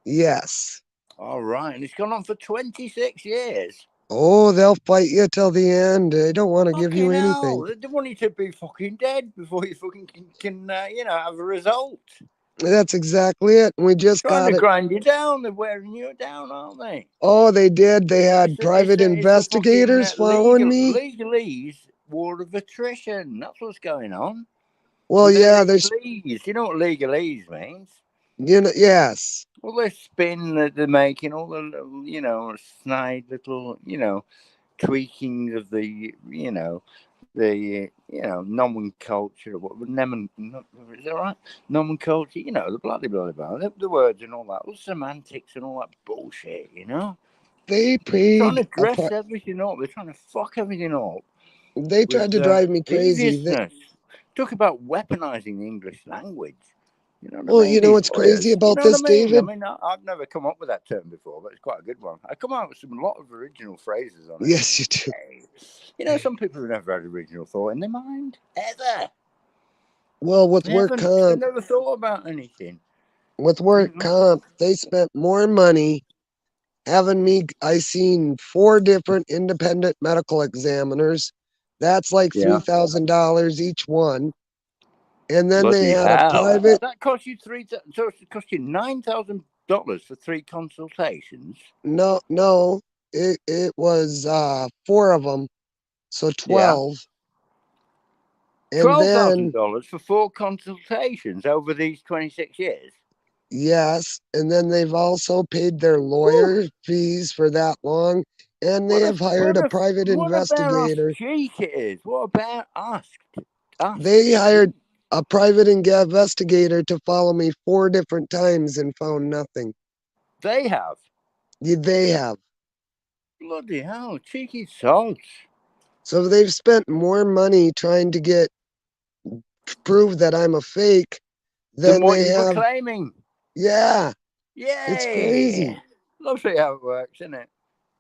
yes. All right, and it's gone on for 26 years. Oh, they'll fight you till the end. They don't want to give you Fucking hell! anything. They want you to be fucking dead before you fucking can have a result. That's exactly it. We just Trying got to it. grind you down. They're wearing you down, aren't they? Oh, they did. They had private It's a fucking investigators following me. legalese war of attrition. That's what's going on. Well, With the yeah, there's, legalese. You know what legalese means? yes. All the spin that they're making, all the little, snide little, tweakings of the, nomenclature. What is that right? Nomenclature, the blah, the words and all that, all semantics and all that bullshit, They trying paid to dress everything up. They're trying to fuck everything up they with tried to drive me crazy. deviousness. Talk about weaponizing the English language. You know what Well, I mean? you know These what's crazy lawyers. You about know what this, I mean? David? I've never come up with that term before, but it's quite a good one. I come out with a lot of original phrases on it. Yes, you do. Some people have never had original thought in their mind ever. Well, with They work haven't. They comp, never thought about anything. they spent more money having me. I seen 4 different independent medical examiners. That's like Yeah. $3,000 each one. And then they Bloody had a hell! private. That cost you So it cost you $9,000 for 3 consultations. No, no, it was 4 of them, so Yeah. 12. And then $12,000 for 4 consultations over these 26 years. Yes, and then they've also paid their Woo, lawyer fees for that long, and they have hired a private what a bare ass investigator. cheek it is. What a bare ass They hired cheek. a private investigator to follow me 4 different times and found nothing. They have. They have. Bloody hell, cheeky sods. So they've spent more money trying to get prove that I'm a fake Than than what they you were have. claiming. Yeah, it's Yay! crazy. Lovely how it works, isn't it?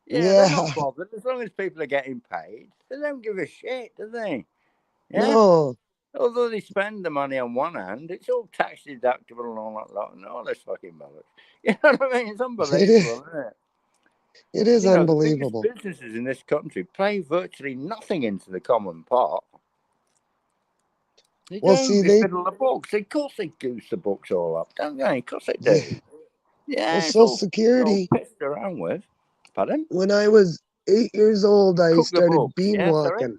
Yeah, they're Yeah, not bothered as long as people are getting paid. They don't give a shit, do they? Yeah. no, Although they spend the money on one hand, it's all tax deductible and all that lot and all this fucking bollocks. You know what I mean? It's it is. unbelievable, isn't it? It is You know, the biggest unbelievable. businesses in this country pay virtually nothing into the common pot. They Well, don't. see, They fiddle the books. Of course they goose the books all up, don't they? Of course they yeah, do. well, Yeah, it's Social all Security. pissed around with. Pardon? When I was 8 years old, I Cook the started books. bean Yeah, sorry. walking.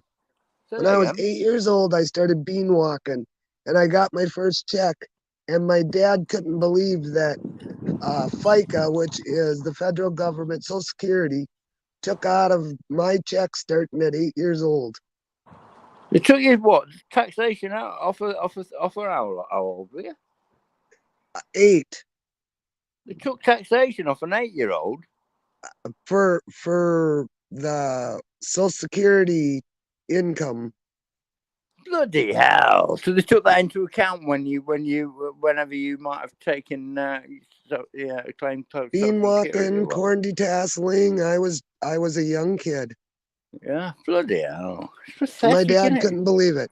Say When that I was again. 8 years old, I started bean walking, and I got my first check. And my dad couldn't believe that FICA, which is the federal government Social Security, took out of my check starting at 8 years old. They took you what? Taxation out off how old were you? 8 They took taxation off an 8-year-old. for the Social Security income. Bloody hell! So they took that into account whenever you might have taken claim Social Bean Security or walking, whatever. corn detasseling. I was a young kid. Yeah, bloody hell! It's My pathetic, isn't dad it? couldn't believe it.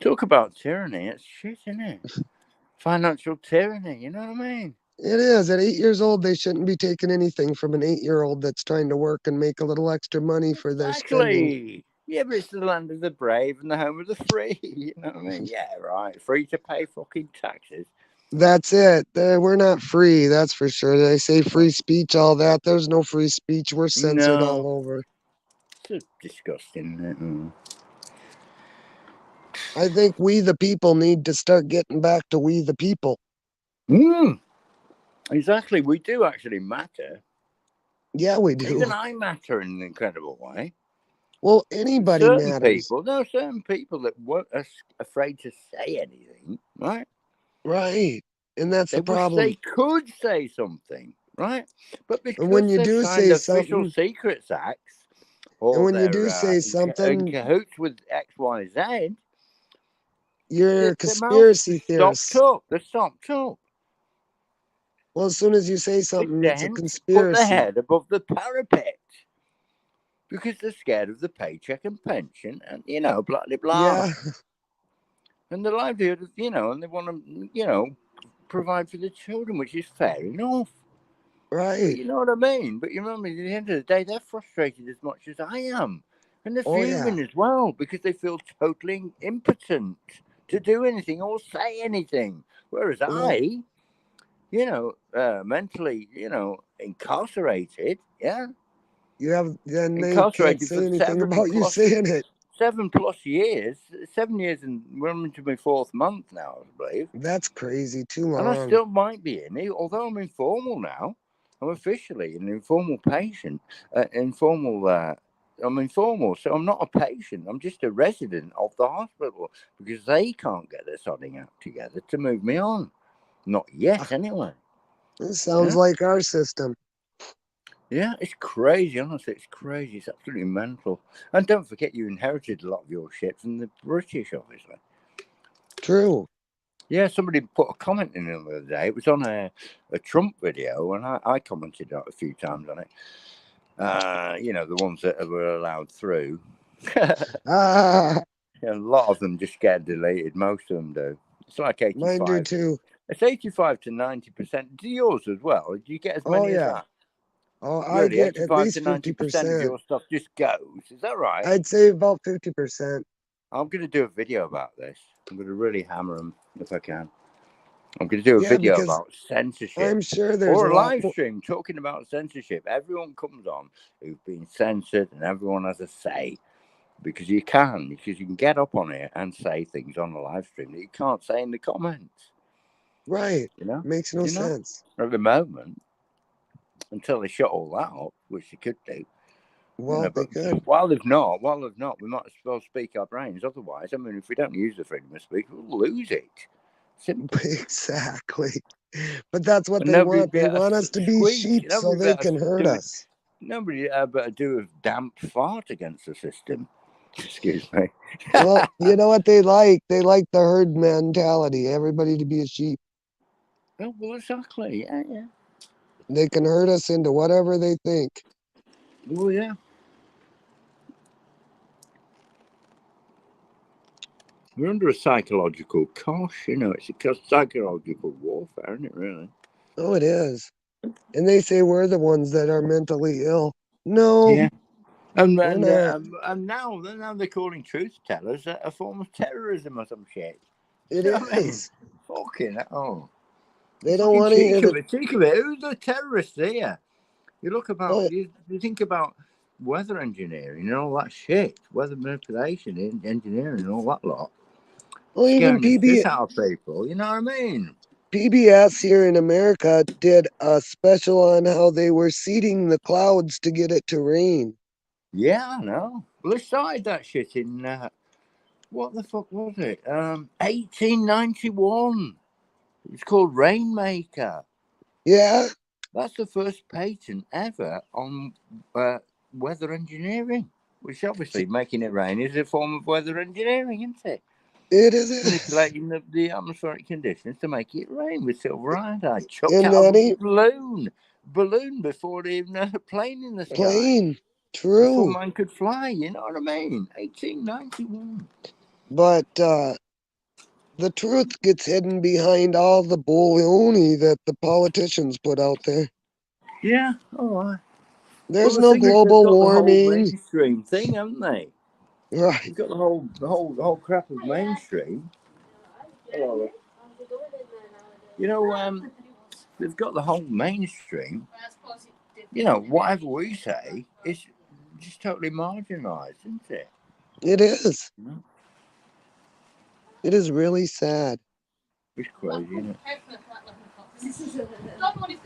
Talk about tyranny. It's shit, isn't it? Financial tyranny. You know what I mean? It is. At 8 years old, they shouldn't be taking anything from an 8 year old that's trying to work and make a little extra money for their spending. Exactly. Yeah, but it's the land of the brave and the home of the free. You know what I mean? Yeah, right. Free to pay fucking taxes. That's it. We're not free, that's for sure. They say free speech, all that. There's no free speech. We're censored all No, over. it's disgusting, isn't it? I think we, the people, need to start getting back to we, the people. Exactly. We do actually matter. Yeah, we do. Even I matter in an incredible way. Well, anybody matters. There are certain people that weren't afraid to say anything, right? Right. And that's They the wish problem. they could say something, right? But And when because you they've do signed say official something, secrets acts, and or when you they're do say in something, cahoots with X, Y, Z, you're a their mouths are conspiracy stopped theorist. up. They're stopped up. Well, as soon as you say They something, it's a daren't put their conspiracy. head above the parapet because they're scared of the paycheck and pension and, blah, blah, blah. Yeah, And the livelihood, and they want to, provide for the children, which is fair enough. But right. you know what I mean? But you remember, at the end of the day, they're frustrated as much as I am. And they're Oh, yeah. fuming as well because they feel totally impotent to do anything or say anything. Whereas Well, I, mentally, incarcerated, yeah, then they can't incarcerated for say anything about you saying it. 7+ years, 7 years, and we're into my 4th month now, I believe. That's crazy. Too And I long. still might be in it, although I'm informal now. I'm officially an informal patient. I'm informal, so I'm not a patient. I'm just a resident of the hospital because they can't get their sodding act together to move me on. Not yet, anyway. It sounds Yeah? like our system. Yeah, it's crazy. Honestly, it's crazy. It's absolutely mental. And don't forget, you inherited a lot of your shit from the British, obviously. True. Yeah, somebody put a comment in the other day. It was on a Trump video, and I commented a few times on it. The ones that were allowed through. Ah, A lot of them just get deleted. Most of them do. It's like mine do 85. too. It's 85 to 90%. Do yours as well? Do you get as Oh, many as yeah. that? Oh, I Really, get at 85 to least 90% of 50%. your stuff just goes. Is that right? I'd say about 50%. I'm going to do a video about this. I'm going to really hammer them if I can. I'm going to do a Yeah, video because about censorship. I'm sure there's Or a a lot live more. stream talking about censorship. Everyone comes on who's been censored and everyone has a say. Because you can get up on it and say things on a live stream that you can't say in the comments. Right. You know, Makes no you know. sense. At the moment, until they shut all that up, which they could do. You know, Well, they but could. while they've not, we might as well speak our brains. Otherwise, I mean, if we don't use the freedom of speech, we'll lose it. Simple. Exactly. But that's what And they nobody want. They better want us to be squeak. sheep so they can hurt us. Nobody better do a damp fart against the system. Excuse me. Well, you know what they like? They like the herd mentality. Everybody to be a sheep. Oh, well, exactly. Yeah, yeah. They can hurt us into whatever they think. Oh, yeah. We're under a psychological cosh, you know. It's a psychological warfare, isn't it, really? Oh, it is. And they say we're the ones that are mentally ill. No, Yeah. And we're not. now they're calling truth tellers a form of terrorism or some shit. It You know what I mean? is. Fucking hell. They don't Fucking want to hear the. cheek of it. Who's the terrorists here? You look about, Oh, you think about weather engineering and all that shit, weather manipulation, engineering and all that lot, well, even scaring the shit out of people. You know what I mean? PBS here in America did a special on how they were seeding the clouds to get it to rain. Yeah, I know. Well, they started that shit in what the fuck was it? 1891. It's called Rainmaker. Yeah, That's the first patent ever on weather engineering, which obviously making it rain is a form of weather engineering, isn't it? it is. Manipulating the atmospheric conditions to make it rain with silver iodide, chucked And out of that a ain't balloon before they even had a plane in the sky, plain. before True. man could fly. You know what I mean? 1891. But the truth gets hidden behind all the baloney that the politicians put out there. Yeah, all right. Well, There's the no thing is, they've global got the whole warming. mainstream thing, haven't they? Right. They've got the whole crap of mainstream. Hello. You know, they've got the whole mainstream. You know, whatever we say is just totally marginalised, isn't it? It is. You know? It is really sad. It's crazy, isn't it?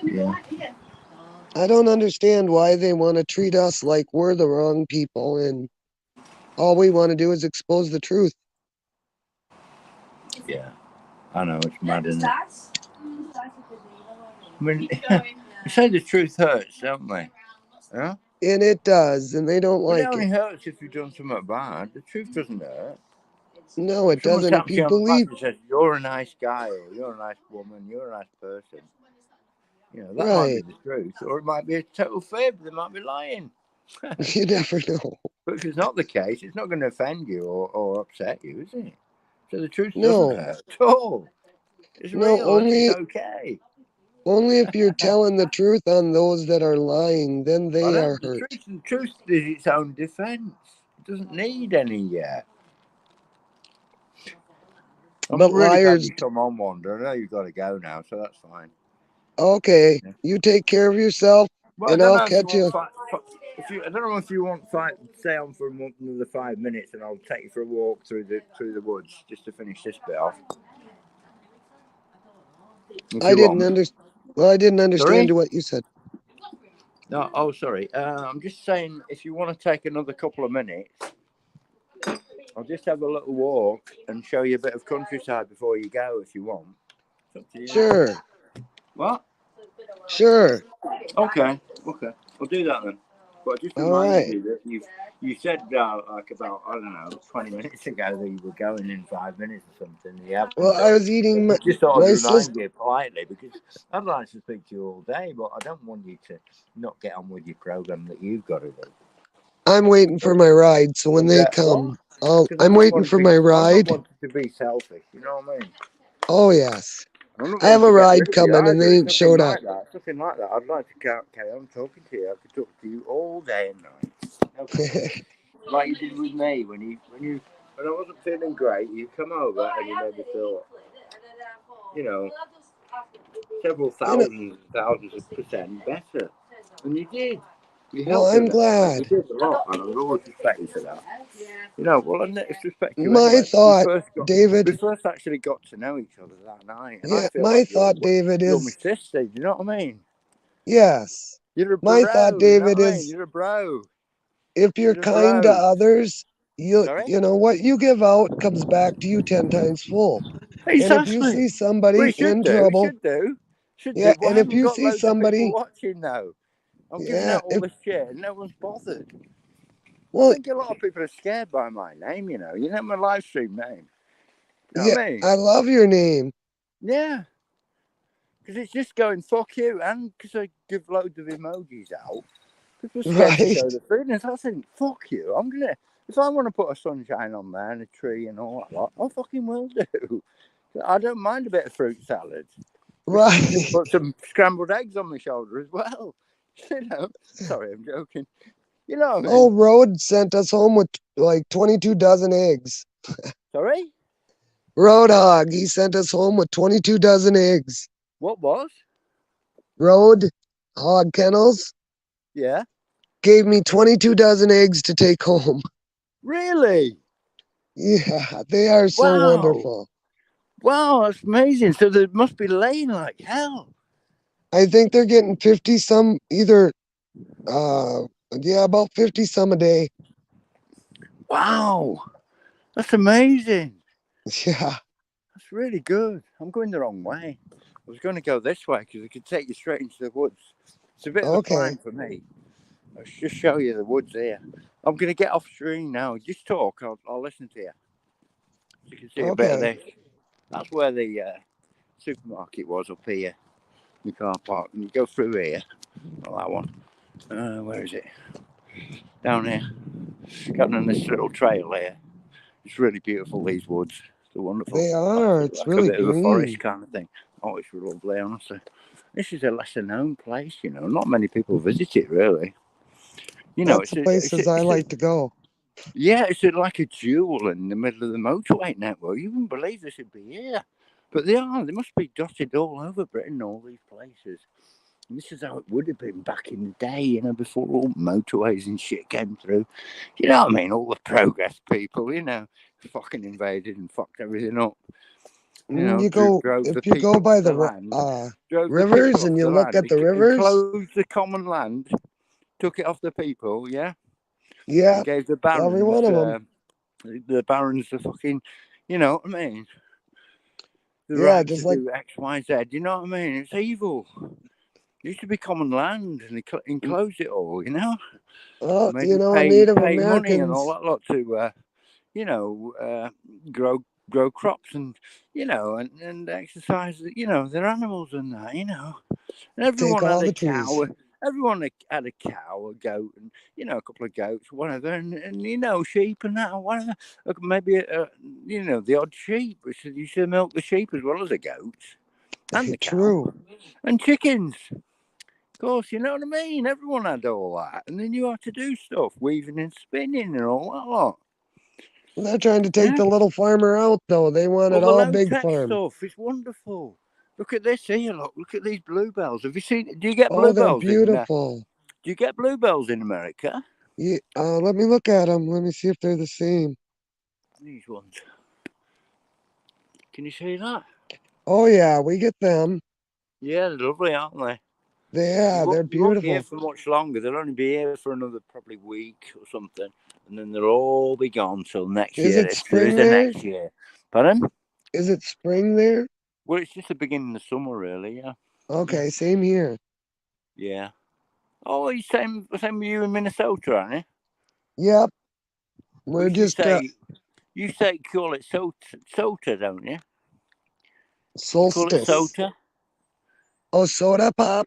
Yeah. I don't understand why they want to treat us like we're the wrong people and all we want to do is expose the truth. Yeah. I know, it's mad, isn't it? I mean, you say the truth hurts, don't they? Yeah? And it does, and they don't But it like it. only hurts if you've done something bad. The truth doesn't hurt. No, it If someone doesn't. If taps you you on the back believe, and says, you're a nice guy, or you're a nice woman, you're a nice person, you know, that might be right, the truth, or it might be a total fib. They might be lying. you never know. But if it's not the case, it's not going to offend you or upset you, is it? So the truth doesn't No, hurt at all. It's no, real and it's only okay. if you're telling the truth on those that are lying, then I they are don't. The hurt. truth is its own defence. It doesn't need any yet. I'm But really glad liars, you come on, Wanda. I know you've got to go now, so that's fine. okay, Yeah. you take care of yourself, Well, I and don't I'll know if you catch want you. I don't know if you want stay on for another 5 minutes, and I'll take you for a walk through the woods just to finish this bit off. If I you didn't want. understand. Well, I didn't understand Sorry? what you said. No. Oh, sorry. I'm just saying, if you want to take another couple of minutes, I'll just have a little walk and show you a bit of countryside before you go, if you want. It's up to you. Sure, What? sure. Okay. I'll do that then. But I just All reminded right. you that you said like about, I don't know, 20 minutes ago that you were going in 5 minutes or something. And you haven't Well, I done. was eating I just thought I'd my sister. remind you politely because I'd like to speak to you all day, but I don't want you to not get on with your program that you've got to do. I'm waiting for my ride, so when they Yeah, what? come, Because I'm waiting for my I'm not ride. wanting to be selfish, you know what I mean? Oh yes, I'm not I have wanting a to get rid ride of you coming, and either. they It's ain't nothing showed up. like that. It's nothing like that. I'd like to carry on talking to you. I could talk to you all day and night. Okay. Like you did with me when I wasn't feeling great, you come over and you made me feel, several You know, thousands of percent better. And you did. You Well, helped I'm with that. glad. You did a lot, and I always respect you for that. You know, well, I next respect you My anyway. thought, David, We first actually got to know each other that night, and I yeah, feel my like thought, David, you're my is sister. You know what I mean? yes. You're a My thought, bro. You know David, what I mean? is You're a bro. if you're You're a kind to bro. others, Sorry? you know what you give out comes back to you 10 times full. And if you Exactly. see Well, somebody it should in do. It trouble, should do. Should yeah, do. Well, I and if haven't you got see loads of people somebody, watching though. I'm giving yeah, out all this shit, and no one's bothered. I well, think a lot of people are scared by my name. You know my live stream name. You know yeah, what I mean? I love your name. Yeah. Because it's just going fuck you, and because I give loads of emojis out, people are scared to show Right, their feelings. I think fuck you. I'm gonna if I want to put a sunshine on there and a tree and all that lot, I fucking will do. I don't mind a bit of fruit salad. Just right. put some scrambled eggs on my shoulder as well. You know, sorry, I'm joking. You know what I Oh, mean? Road sent us home with like 22 dozen eggs. Sorry? Roadhog, he sent us home with 22 dozen eggs. What was? Road Hog Kennels Yeah. gave me 22 dozen eggs to take home. Really? Yeah, they are so Wow. wonderful. Wow, that's amazing. So they must be laying like hell. I think they're getting 50 some either uh yeah, about 50 some a day. Wow. That's amazing. Yeah. That's really good. I'm going the wrong way. I was going to go this way because I could take you straight into the woods. It's a bit of a Okay. climb for me. I'll just show you the woods here. I'm going to get off screen now. Just talk. I'll listen to you. You can see a bit of Okay. this. That's where the supermarket was up here. The car park. And you go through here. Not that one. Where is it? Down here. Got on this little trail here. It's really beautiful, these woods. They're wonderful. They are. It's Like a really bit of a forest green. kind of thing. Oh, it's lovely, honestly. This is a lesser known place, Not many people visit it, really. That's the places I like to go. Yeah, like a jewel in the middle of the motorway network. You wouldn't believe this would be here. But they are. They must be dotted all over Britain, all these places. And this is how it would have been back in the day, before all motorways and shit came through. You know what I mean? All the progress people, fucking invaded and fucked everything up. You go Drove if the you go people by off the the land, drove the people rivers and off you the look land, at the and rivers, closed the common land, took it off the people, yeah, yeah, and gave the every barons, one of them. the fucking, you know what I mean, the Yeah, right to just like do X, Y, Z. You know what I mean? It's evil. It used to be common land, and they enclosed it all, and made you Native pay money and all Americans that lot to, you know, uh, grow crops and and exercise their animals and that and take everyone had all a the trees. cow. Everyone had a cow, a goat, and a couple of goats, whatever, and sheep and that, or whatever. Maybe the odd sheep, which you should milk the sheep as well as the goats and the cow True. and chickens. Of course, you know what I mean. Everyone had all that, and then you had to do stuff, weaving and spinning and all that lot. They're trying to take Yeah. the little farmer out, though. They want Well, it the all low big tech farm. stuff is wonderful. Look at this here. Look at these bluebells. Have you seen? Do you get Oh, they're bluebells in? beautiful. Do you get bluebells in America? Yeah, let me look at them. Let me see if they're the same. These ones. Can you see that? Oh yeah, we get them. Yeah, they're lovely, aren't they? Yeah, they're You won't be here beautiful. for much longer. They'll only be here for another probably week or something, and then they'll all be gone till next Is year. it If there is spring a there? next year. Pardon? Is it spring there? Well, it's just the beginning of summer, really. Yeah. Okay, same here. Yeah. Oh, you same with you in Minnesota, aren't you? Yep. But We're just you call it sota, don't you? You call it solstice. sota? Oh, soda pop.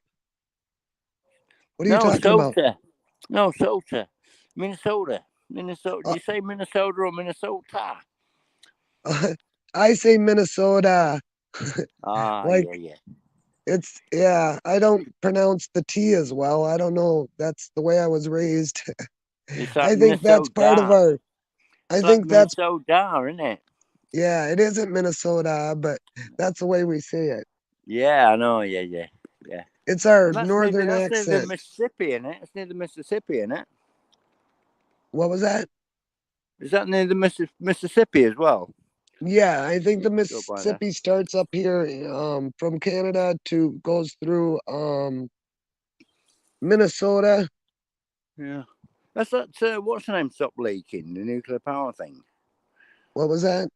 What are you No, talking about? sota. No, sota. Minnesota. Minnesota. Do Uh, you say Minnesota or Minnesota? I say Minnesota. Ah, Like yeah. it's yeah. I don't pronounce the T as well. I don't know. That's the way I was raised. It's like I think that's part of Minnesota. our. I It's like think that's Minnesota, isn't it? yeah. It isn't Minnesota, but that's the way we say it. Yeah, I know. Yeah. It's our And northern that's near the accent. Mississippi, isn't it? It's near the Mississippi, isn't it? What was that? Is that near the Mississippi as well? Yeah, I think the Go by there. Mississippi starts up here from Canada to goes through Minnesota. Yeah. That's that. What's the name? Stop leaking. The nuclear power thing. What was that?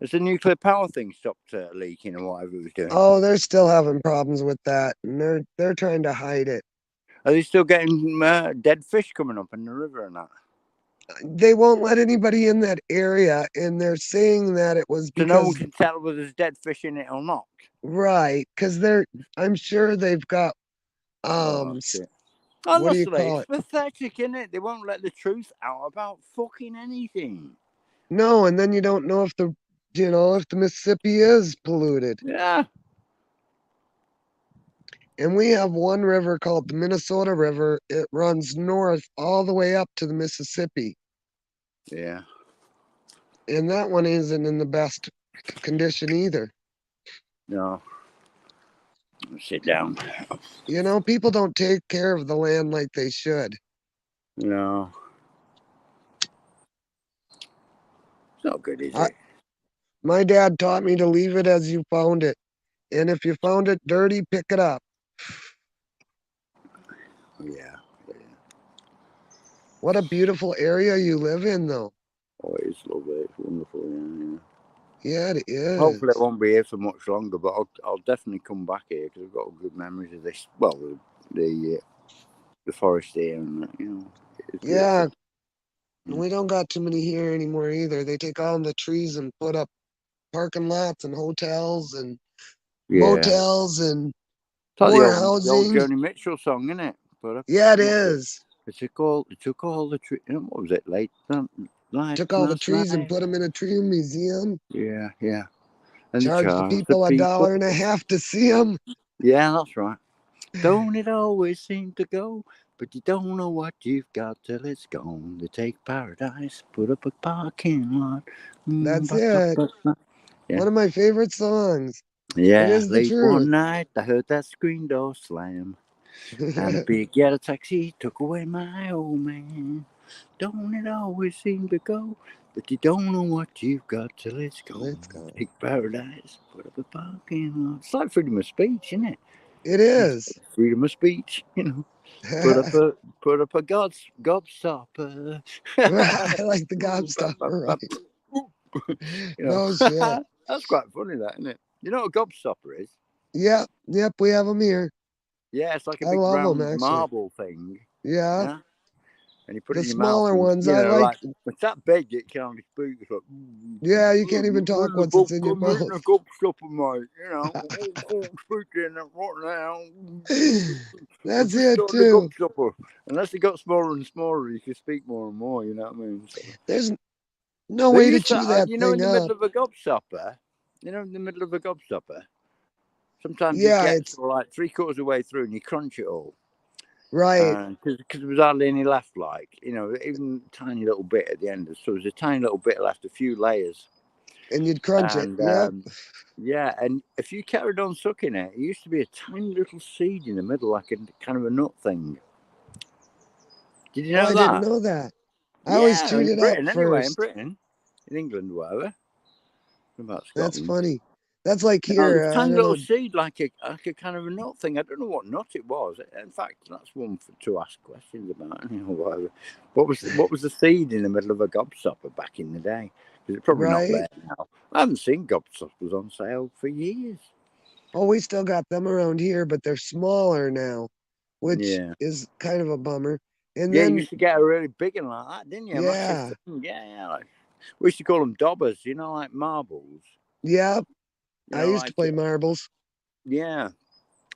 Has the nuclear power thing stopped leaking or whatever it was doing? Oh, they're still having problems with that, and they're trying to hide it. Are they still getting dead fish coming up in the river and that? They won't let anybody in that area, and they're saying that it was So no one because can tell whether there's dead fish in it or not. right, because I'm sure they've got Oh s- shit! what do you Honestly, call it's it? pathetic, isn't it? They won't let the truth out about fucking anything. No, and then you don't know if the Mississippi is polluted. Yeah. And we have one river called the Minnesota River. It runs north all the way up to the Mississippi. Yeah. And that one isn't in the best condition either. No. Sit down. People don't take care of the land like they should. No. It's not good, is I, it? my dad taught me to leave it as you found it. And if you found it dirty, pick it up. Yeah. What a beautiful area you live in, though. Oh, it's lovely. It's wonderful. Yeah. Yeah, it is. Hopefully, I won't be here for much longer, but I'll definitely come back here because I've got good memories of this. Well, the forest here, and it's Yeah, beautiful. we don't got too many here anymore either. They take all the trees and put up parking lots and hotels and motels and It's like more the old housing. Joni Mitchell song, isn't it? But Yeah, it is. it took all the trees. What was it? Took all the last trees and night. put them in a tree museum. Yeah. And Charged the charged the people people. $1.50 to see them. Yeah, that's right. Don't it always seem to go? But you don't know what you've got till it's gone. They take paradise, put up a parking lot. That's it. Yeah. One of my favorite songs. It Yeah, is the late truth. one night I heard that screen door slam. And a big yellow taxi took away my old man. Don't it always seem to go? But you don't know what you've got till it's gone. It's gone. Take paradise, put up a parking lot. It's like freedom of speech, isn't it? It is. Freedom of speech, Put up a gobstopper. I like the gobstopper, right? No shit. That's quite funny, that, isn't it? You know what a gobstopper is? Yep, we have them here. Yeah, it's like a I big love them, round actually. marble thing. Yeah. Yeah, and you put The it in your mouth, smaller and ones, I like. like it's that big it can only speak. It's like, Yeah, you can't even talk once it's in your I'm mouth. eating a gobstopper, mate. I can't speak in it right now. That's it too. Unless it got smaller and smaller, you could speak more and more. You know what I mean? So, There's no they way to used chew that in thing the up. middle of a gobstopper. In the middle of a gobstopper, sometimes you Yeah, get it's like 3/4 of the way through and you crunch it all. right. Because there was hardly any left, even a tiny little bit at the end. So there was a tiny little bit left, a few layers. And you'd crunch it. And Yep. yeah, and if you carried on sucking it, it used to be a tiny little seed in the middle, like a kind of a nut thing. Did you know I that? didn't know that. I always Yeah, chewed in it up Britain, anyway, in first. Britain, in England, whatever. What about That's Scotland? funny. That's like No, here. this I tiny don't little know. seed, like a kind of a nut thing. I don't know what nut it was. In fact, that's one to ask questions about. Whatever. What was the seed in the middle of a gobstopper back in the day? Because it's probably not Right? there now. I haven't seen gobstoppers on sale for years. Oh, we still got them around here, but they're smaller now, which Yeah. is kind of a bummer. And Yeah, you then, used to get a really big one like that, didn't you? A massive yeah, thing. Yeah. We used to call them dobbers, like marbles. yep. I used to Like, play marbles. yeah.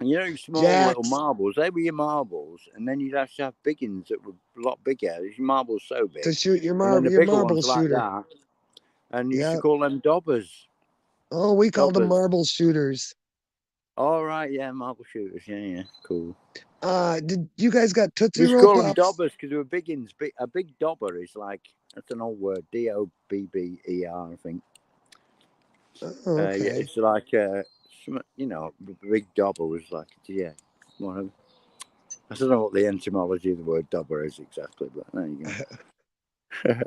And small little Jacks marbles, they were your marbles. And then you'd have to have big ones that were a lot bigger. These marbles so to big. shoot your And then the your bigger marble ones like shooter. that. And you used to Yep. call them dobbers. Oh, we called them Dobbers. marble shooters. All right, yeah, marble shooters. Yeah, cool. Did you guys got We Tootsie used to Roll call them Pops? dobbers because they were big ones. A big dobber is like, that's an old word, Dobber, I think. Oh, Yeah, okay. it's like, big dobber was like, yeah. whatever. I don't know what the etymology of the word dobber is exactly, but there you go.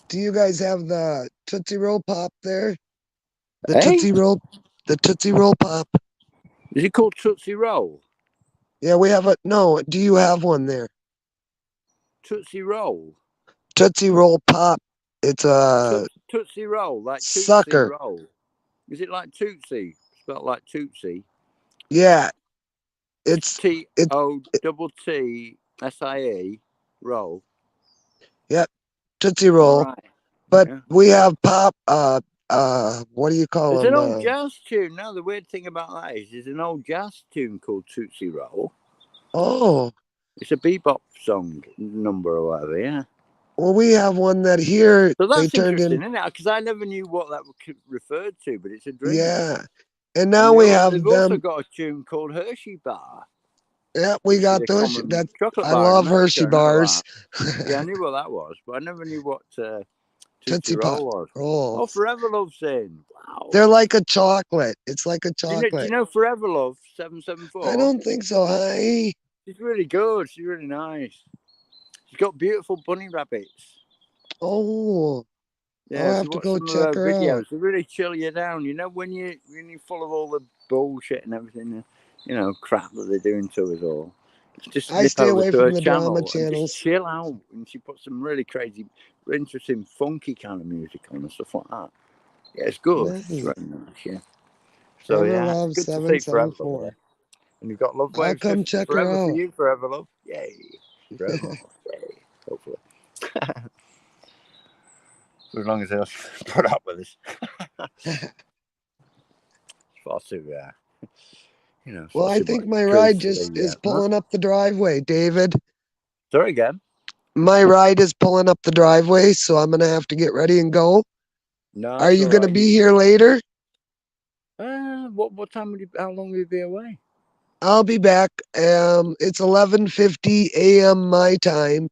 Do you guys have the Tootsie Roll Pop there? The Hey? Tootsie Roll, the Tootsie Roll Pop. Is it called Tootsie Roll? Yeah, we have a no. Do you have one there? Tootsie Roll? Tootsie Roll Pop. It's a Tootsie Roll, like Tootsie sucker. Roll. Is it like Tootsie? Spelled like Tootsie? Yeah, It's it's it. Tootsie roll. Yep, Tootsie All Roll. right. But Yeah. we have pop. What do you call There's an them? old jazz tune. Now, the weird thing about that is there's an old jazz tune called Tootsie Roll. Oh, It's a bebop song number or whatever, yeah. well, we have one that here So they that's turned interesting, in. isn't it? Because I never knew what that referred to, but it's a drink. Yeah, and And now we they've have also them. got a tune called Hershey Bar, Yeah, we which is got a those. common That chocolate I bar in love America. Hershey I know bars. that. Yeah, I knew what that was, but I never knew what Tootsie Tootsie Pop Roll was. rolls. Oh, Forever Love's in. Wow. They're like a chocolate. It's like a Do chocolate. you know Forever Love I 774? don't think so. Hi. She's really good. She's really nice. She's got beautiful bunny rabbits. Oh, Yeah, I'll if have you to watch go some of check her her out. videos, they really chill you down. You know, when you're full of all the bullshit and everything, crap that they're doing to us all. Just I nip stay over away to from her the drama channel and just channels. chill out. And she puts some really crazy, interesting, funky kind of music on and stuff like that. Yeah, it's good. Nice. It's really nice, yeah. So, Forever yeah, it's Love good to see Forever Love 774. there. And you've got Love I'll Waves come check her forever for out. you, Forever Love. Yay. Forever Love. Yay. Hopefully. For as long as they'll put up with us. Far too, Well, I too think much my ride just truthfully. is pulling up the driveway, David. Sorry again. My ride is pulling up the driveway, so I'm gonna have to get ready and go. No, Are it's you all gonna right. be here later? What time how long will you be away? I'll be back. It's 11:50 a.m. my time,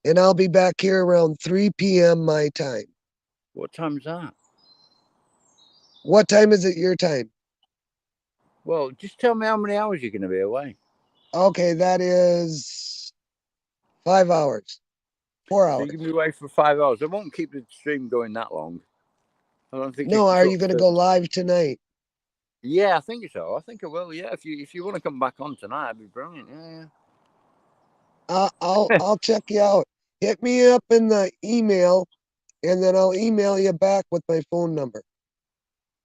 and I'll be back here around 3 p.m. my time. What time's that? What time is it your time? Well, just tell me how many hours you're going to be away. Okay, that is 5 hours. 4 So hours. you can be away for 5 hours. I won't keep the stream going that long. I don't think No, I can are you talk gonna go live tonight? Yeah, I think so. I think I will. Yeah, if you want to come back on tonight, it'd be brilliant. Yeah. I'll check you out. Hit me up in the email, and then I'll email you back with my phone number.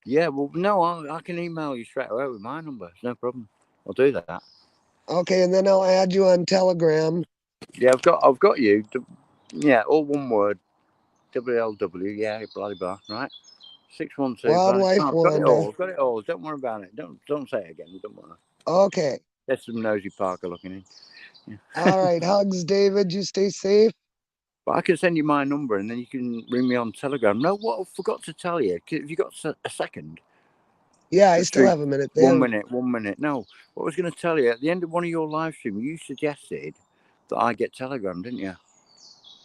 Yeah, well, no, I can email you straight away with my number. It's no problem. I'll do that. Okay, and then I'll add you on Telegram. Yeah, I've got you. Yeah, all one word. WLW. Yeah, blah blah. Right. 612. Right. Wildlife Oh, I've got it Wanda. all. I've got it all. Don't worry about it. Don't say it again. Don't worry. Okay. There's some nosy Parker looking in. Yeah. All right. Hugs, David. You stay safe. But I can send you my number and then you can ring me on Telegram. No, what I forgot to tell you. Have you got a second? Yeah, I still have a minute. 1 minute. 1 minute. No, what I was going to tell you at the end of one of your live streams, you suggested that I get Telegram, didn't you?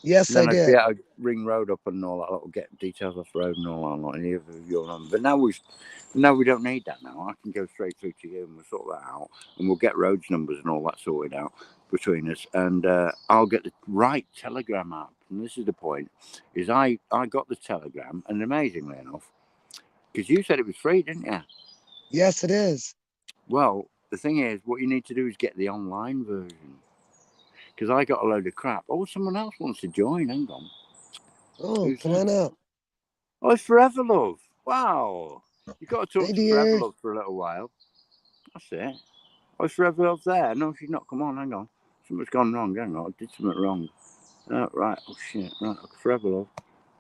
Yes, And then I I'd did. be able to ring road up and all that. I'll get details off road and all that. Like any of your number. But now we don't need that now. I can go straight through to you and we'll sort that out. And we'll get roads numbers and all that sorted out between us. And I'll get the right Telegram app. And this is the point, is I got the Telegram, and amazingly enough, because you said it was free, didn't you? Yes, it is. Well, the thing is, what you need to do is get the online version. Because I got a load of crap. Oh, someone else wants to join. Hang on. Oh, Who's come that? on out. Oh, it's Forever Love. Wow. You've got to talk Hey, to Forever dear. Love for a little while. That's it. Oh, it's Forever Love there. No, she's not. Come on, hang on. Something's gone wrong. Hang on. I did something wrong. Right. Oh, shit. Right. Forever Love.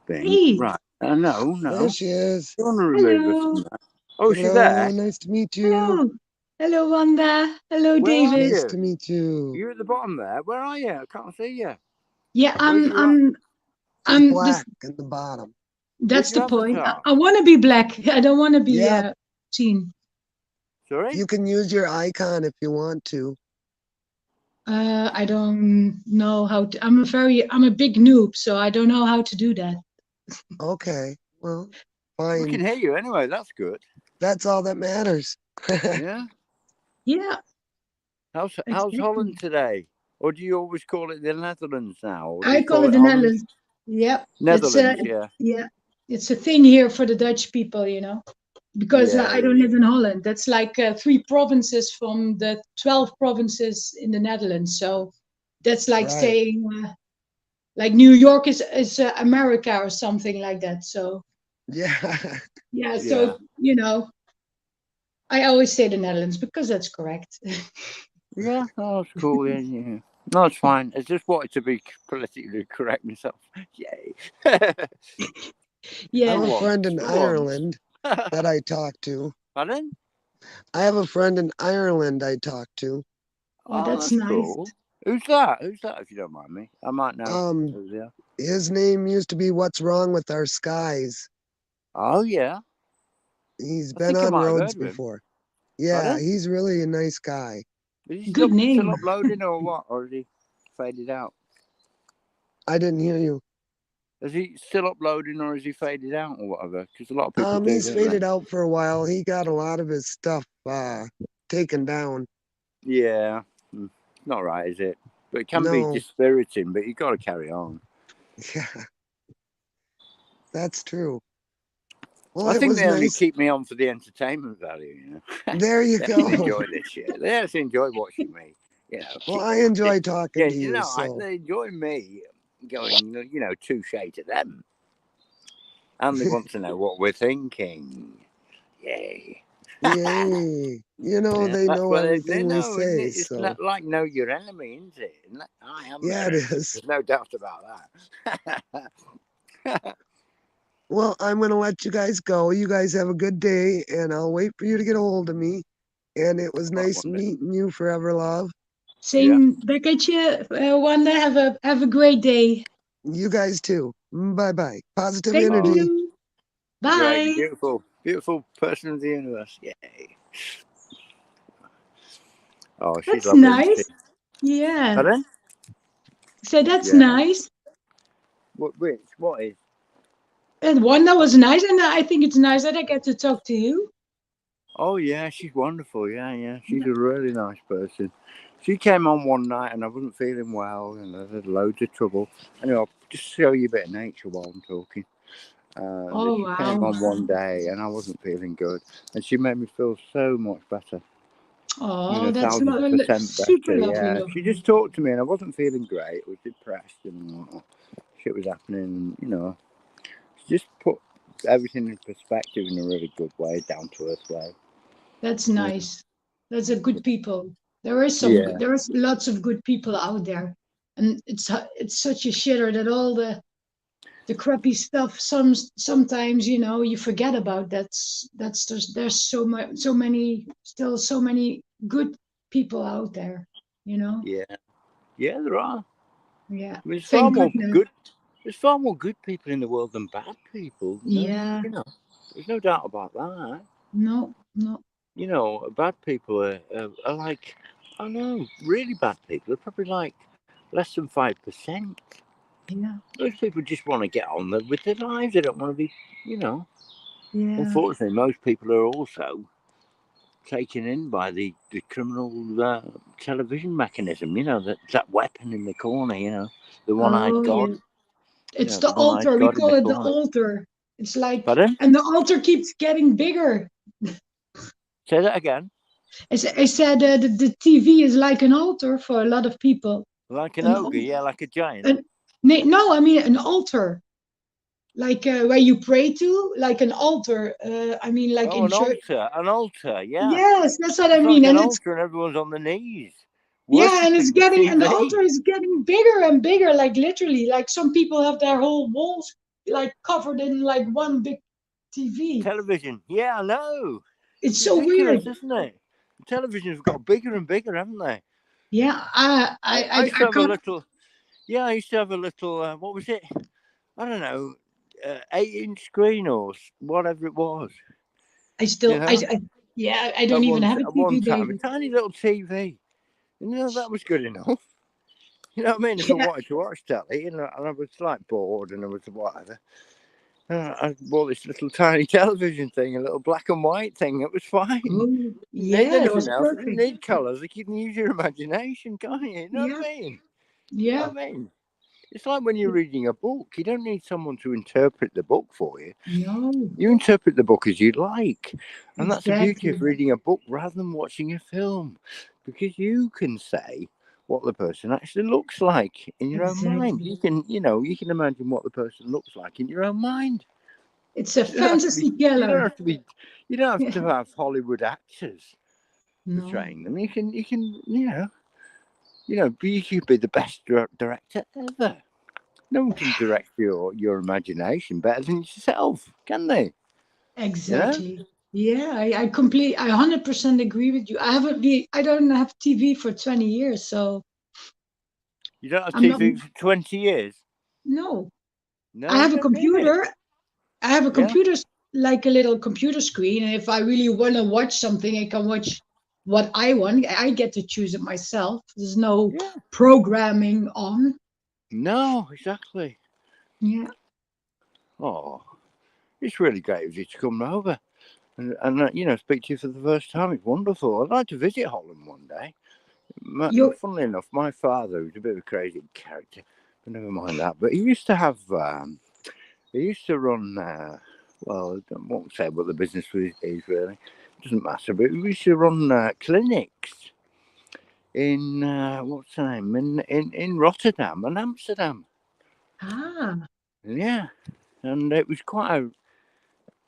Thing. Hey. Right. No. There she is. You want to remove her Hello. from that? Oh, is she Hello. there? Nice to meet you. Hello. Hello, Wanda. Hello, Where are David. Nice you? to meet you. You're at the bottom there. Where are you? I can't see you. Yeah, Where's your She's I'm black in the bottom. that's Where's your the point. avatar? I want to be black. I don't want to be Yep. seen. Sorry? You can use your icon if you want to. I don't know how to. I'm a big noob, so I don't know how to do that. Okay. Well, We can fine. hear you anyway. That's good. That's all that matters. Yeah. Yeah. How's Holland Exactly. today? Or do you always call it the Netherlands now? Or do I you call call it it the Holland? Netherlands. Yep. It's Netherlands, yeah. yeah, it's a thing here for the Dutch people, you know, because Yeah, I yeah, don't live yeah. in Holland. That's like 3 provinces from the 12 provinces in the Netherlands. So that's like Right. saying like New York is America or something like that. So Yeah. yeah, Yeah. so you know, I always say the Netherlands because that's correct. Yeah, oh, that's cool. Yeah, yeah. No, it's fine. I just wanted to be politically correct myself. Yay. I Yeah. have For a friend once. in For once. Ireland that I talk to. Pardon? I have a friend in Ireland I talk to. Oh, Oh, that's that's nice. cool. Who's that? Who's that, if you don't mind me? I might know. Um, Who's there? his name used to be What's Wrong with Our Skies. Oh, yeah. He's I been think I on might have roads heard of him. before. Yeah, Pardon? he's really a nice guy. Is he Good still name. uploading or what? Or is he faded out? I didn't hear you. Is he still uploading or is he faded out or whatever? Because a lot of people do, He's don't they? faded out for a while. He got a lot of his stuff taken down. Yeah. Not right, is it? But it can be No, dispiriting, but you got to carry on. yeah, that's true. Well, I it think was they only nice. keep me on for the entertainment value, you know. There you They actually go. enjoy this shit. They actually enjoy watching me, you know. Well, I enjoy talking Yeah, to you, so they enjoy me going, you know, touche to them. And they want to know what we're thinking. Yay. yay. You know, Yeah, they that's know what they everything we know, isn't say, it? It's so not like know your enemy, isn't it? I am yeah, their it enemy. is. There's no doubt about that. Well, I'm going to let you guys go. You guys have a good day, and I'll wait for you to get a hold of me. And it was Right, nice Wanda. meeting you forever, love. Yeah. Same back at you, Wanda. Have a great day. You guys too. Bye bye. Positive Thank Oh, energy. you. great, Bye. beautiful, beautiful person of the universe. Yay. Oh, she's That's lovely, isn't she? nice. Yeah. Pardon? So that's Yeah. nice. Which? What is? And Wanda was nice, and I think it's nice that I get to talk to you. Oh, yeah, she's wonderful. Yeah, yeah. She's a really nice person. She came on one night and I wasn't feeling well and I had loads of trouble. Anyway, I'll just show you a bit of nature while I'm talking. Oh She came wow. on one day and I wasn't feeling good. And she made me feel so much better. You Oh, know, that's 1000% super better. lovely Yeah. of She you. just talked to me and I wasn't feeling great. I was depressed and shit was happening. And, you know, she just put everything in perspective in a really good way, down to earth way. That's Yeah. nice. That's a good people. Yeah. There is lots of good people out there, and it's such a shitter that all the crappy stuff. Sometimes you forget about. That's just there's so many good people out there. You know. Yeah. Yeah, there are. Yeah. There's far Thank more goodness. good. There's far more good people in the world than bad people. No, Yeah. you know, there's no doubt about that. No. No. You know, bad people are like, I don't know, really bad people are probably like less than 5%. Yeah. Those people just want to get on with their lives. They don't want to be, you know. Yeah. Unfortunately, most people are also taken in by the criminal television mechanism. You know, that weapon in the corner. You know, the one-eyed Oh god. yeah. You It's know, the the one-eyed altar. We god in the call it the corner. altar. It's like, Pardon? and the altar keeps getting bigger. Say that again. I said the TV is like an altar for a lot of people. Like an An, ogre, yeah, like a giant. an, no, I mean an altar, like where you pray to, like an altar. I mean, like Oh, in church. an altar, yeah. Yes, that's what I It's mean. like an And it's altar and everyone's on the knees, yeah, and worshipping the the altar TV. is getting bigger and bigger. Like literally, like some people have their whole walls like covered in like one big TV. Television, yeah, I know. It's It's so weird. ridiculous, isn't it? The televisions have got bigger and bigger, haven't they? Yeah, I used to I have a can't. little, yeah, I used to have a little, what was it? I don't know, 8-inch screen or whatever it was, I you still, know? yeah, I don't even have a At one TV, time, a David. tiny little TV. You know, that was good enough. You know what I mean? If I Yeah, wanted to watch telly, you know, and I was like bored and I was whatever, I bought this little tiny television thing, a little black and white thing. It was fine. Oh, Didn't need yeah, that anything was else. It didn't perfect. need colours. You can use your imagination, can't you? You know Yeah, what I mean? You know yeah. what I mean? It's like when you're reading a book. You don't need someone to interpret the book for you. No, You interpret the book as you like. And that's the beauty exactly, of reading a book rather than watching a film. Because you can say what the person actually looks like in your own mind. exactly. You can, you can imagine what the person looks like in your own mind. It's a You don't have to be fantasy you don't killer. have to be you don't have Yeah. to have Hollywood actors No, portraying them. You could be the best director ever. No one can direct your imagination better than yourself, can they? You know? exactly. Yeah, I 100% agree with you. I don't have TV for 20 years, so You don't have I'm not, TV for 20 years. no. I No, you have a don't need it. computer. I have a Yeah, computer, like a little computer screen, and if I really want to watch something, I can watch what I want. I get to choose it myself. There's no yeah. programming on. No, exactly. Yeah. Oh, it's really great of you to come over and speak to you for the first time. It's wonderful. I'd like to visit Holland one day. You, Funnily enough, my father was a bit of a crazy character, but never mind that. But he used to have, he used to run, well, I won't say what the business is really, it doesn't matter, but he used to run clinics in, what's the name, in Rotterdam and Amsterdam. ah, Yeah, and it was quite a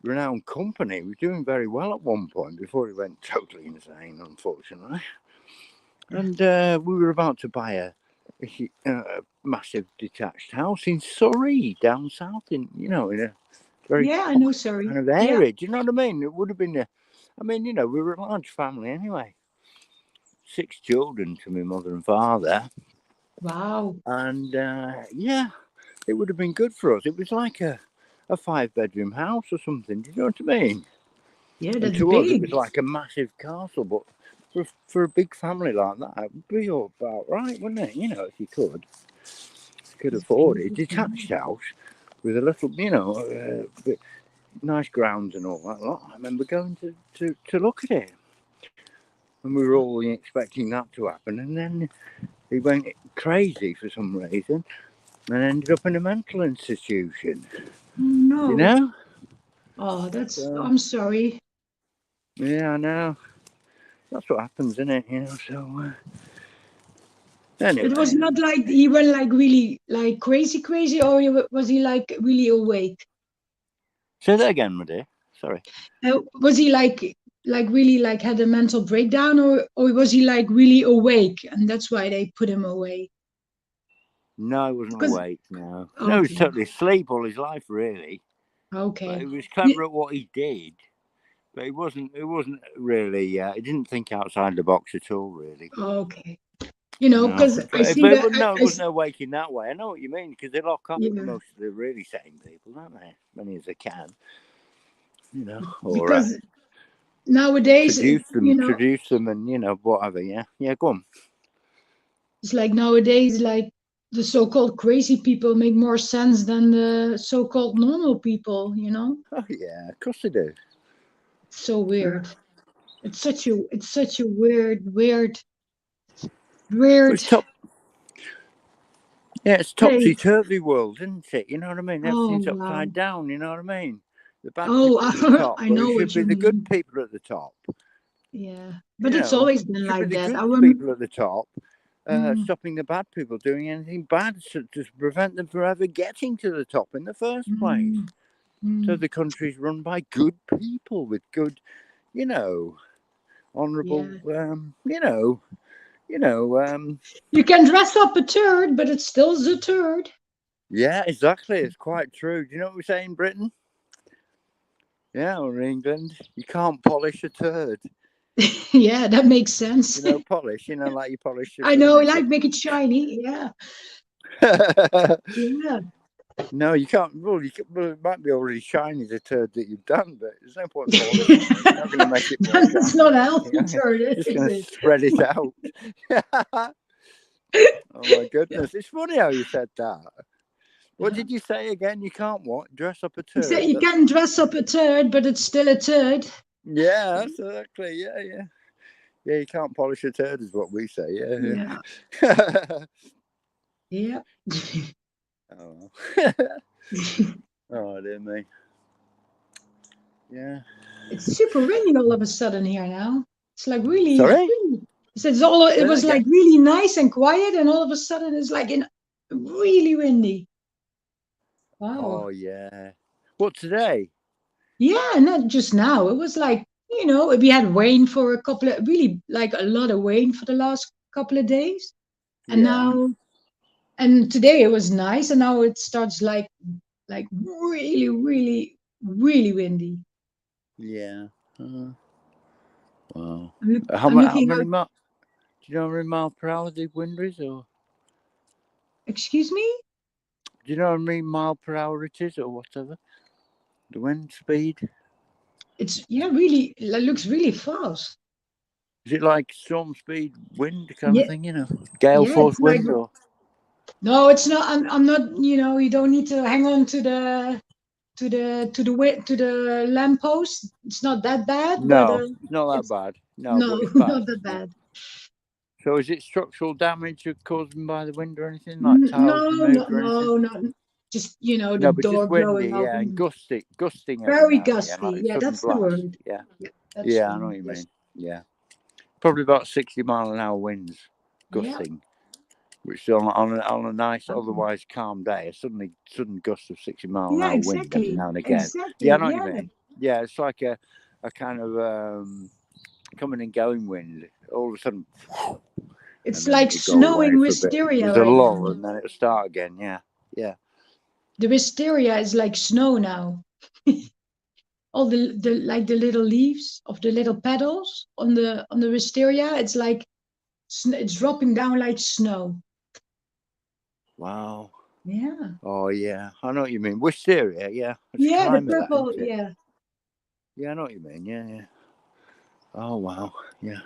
renowned company. He was doing very well at one point before he went totally insane, unfortunately. And we were about to buy a massive detached house in Surrey, down south, in a very yeah, I know, posh sorry. kind of Yeah. area. Do you know what I mean? It would have been we were a large family anyway. 6 children to my mother and father. Wow. And yeah, it would have been good for us. It was like a 5-bedroom house or something. Do you know what I mean? Yeah, And that's to us, it was big. like a massive castle. But for a big family like that, it would be all about right, wouldn't it? If you could It's afford it. beautiful. Detached house with a little, nice grounds and all that lot. I remember going to look at it. And we were all expecting that to happen. And then he went crazy for some reason and ended up in a mental institution. Oh, no. You know? Oh, So, I'm sorry. yeah, I know. That's what happens, isn't it? So It was anyway. not like he went like really like crazy, or was he like really awake? Say that again, my dear. Sorry. Was he like really like had a mental breakdown, or was he like really awake and that's why they put him away? No, he wasn't Because awake. No, he was okay, totally asleep all his life, really. But okay, he was Ye- clever at what he did. But he wasn't. It wasn't really. He didn't think outside the box at all, really. okay. No, Because I but see it that wouldn't. No, it wasn't awake in that way. I know what you mean because they lock up yeah, most of the really sane people, don't they? As many as they can, or because nowadays traduce them, and whatever. Yeah, yeah. Go on. it's like nowadays like the so-called crazy people make more sense than the so-called normal people. Oh yeah, of course they do. It's so weird. It's such a But weird it's topsy place. turvy world, isn't it? You know what I mean? Oh Everything's wow. upside down. You know what I mean? The bad Oh, people at the top, I but know it should what be you the good mean. people at the top. Yeah, but You it's know, always it been should be like the that. good I remember. people at the top, Mm, stopping the bad people doing anything bad to prevent them from ever getting to the top in the first place. mm, So mm, the country's run by good people with good, honourable, yeah. You can dress up a turd, but it's still the turd. yeah, exactly. It's quite true. Do you know what we say in Britain? Yeah, or in England, you can't polish a turd. Yeah, that makes sense. Polish, like you polish your I know, furniture. like make it shiny. Yeah, yeah. No, you can't. Well, it might be already shiny, the turd that you've done, but there's no point polishing it. It's not going to make it more That's shiny. not a healthy turd, Just is going to it? spread it out. Oh my goodness! It's funny how you said that. What did you say again? You can't what? Dress up a You say turd? you can dress up a turd, but it's still a turd. Yeah, that's exactly. Yeah, yeah. Yeah, you can't polish a turd is what we say. Yeah, Yeah. yeah. Yeah. Oh. Oh, dear me. Yeah. It's super windy all of a sudden here now. It's like really, Sorry? really. It Say that was like again. really nice and quiet, and all of a sudden it's like really windy. Wow. Oh, yeah. What, today? Yeah, not just now. It was like, we had rain for really like a lot of rain for the last couple of days. And Yeah. now, and today it was nice, and now it starts like really, really, really windy. Yeah. Wow. I'm How looking many out. miles? Do you know how many miles per hour the wind is? Or Excuse me? do you know how many mile per hour it is or whatever? The wind speed? It's, yeah, really, it looks really fast. Is it like storm speed wind kind of Yeah, thing, Gale yeah, force it's like, wind or? no, it's not. I'm not. You don't need to hang on to the lamppost. It's not that bad, but No, it's not that it's bad. No, no, but it's bad. not that Yeah. bad. So is it structural damage caused by the wind or anything, like tiles No, removed or anything? no. Just the No, but door just windy, blowing yeah, and open. gusting every Very now and again, gusty. like Yeah, sudden that's the blast. word. Yeah, Yeah, that's yeah, the I know what word. you Yes. mean. Yeah, probably about 60-mile-an-hour winds Yeah. gusting, which on a nice, Oh. otherwise calm day, a sudden gust of 60 mile an Yeah, hour wind every exactly. now and again. Yeah, I Exactly. know what you Yeah. mean. Yeah, it's like a kind of coming and going wind. All of a sudden, and It's then like it'll go away snowing for a bit. wisteria There's a right lull, now. and then it'll start again. Yeah, yeah. The wisteria is like snow now. All the little leaves of the little petals on the wisteria, it's like it's dropping down like snow. Wow. Yeah. Oh yeah, I know what you mean. Wisteria, yeah, it's a Yeah, the climate, that, purple. isn't it? Yeah. Yeah, I know what you mean. Yeah, yeah. Oh wow, yeah,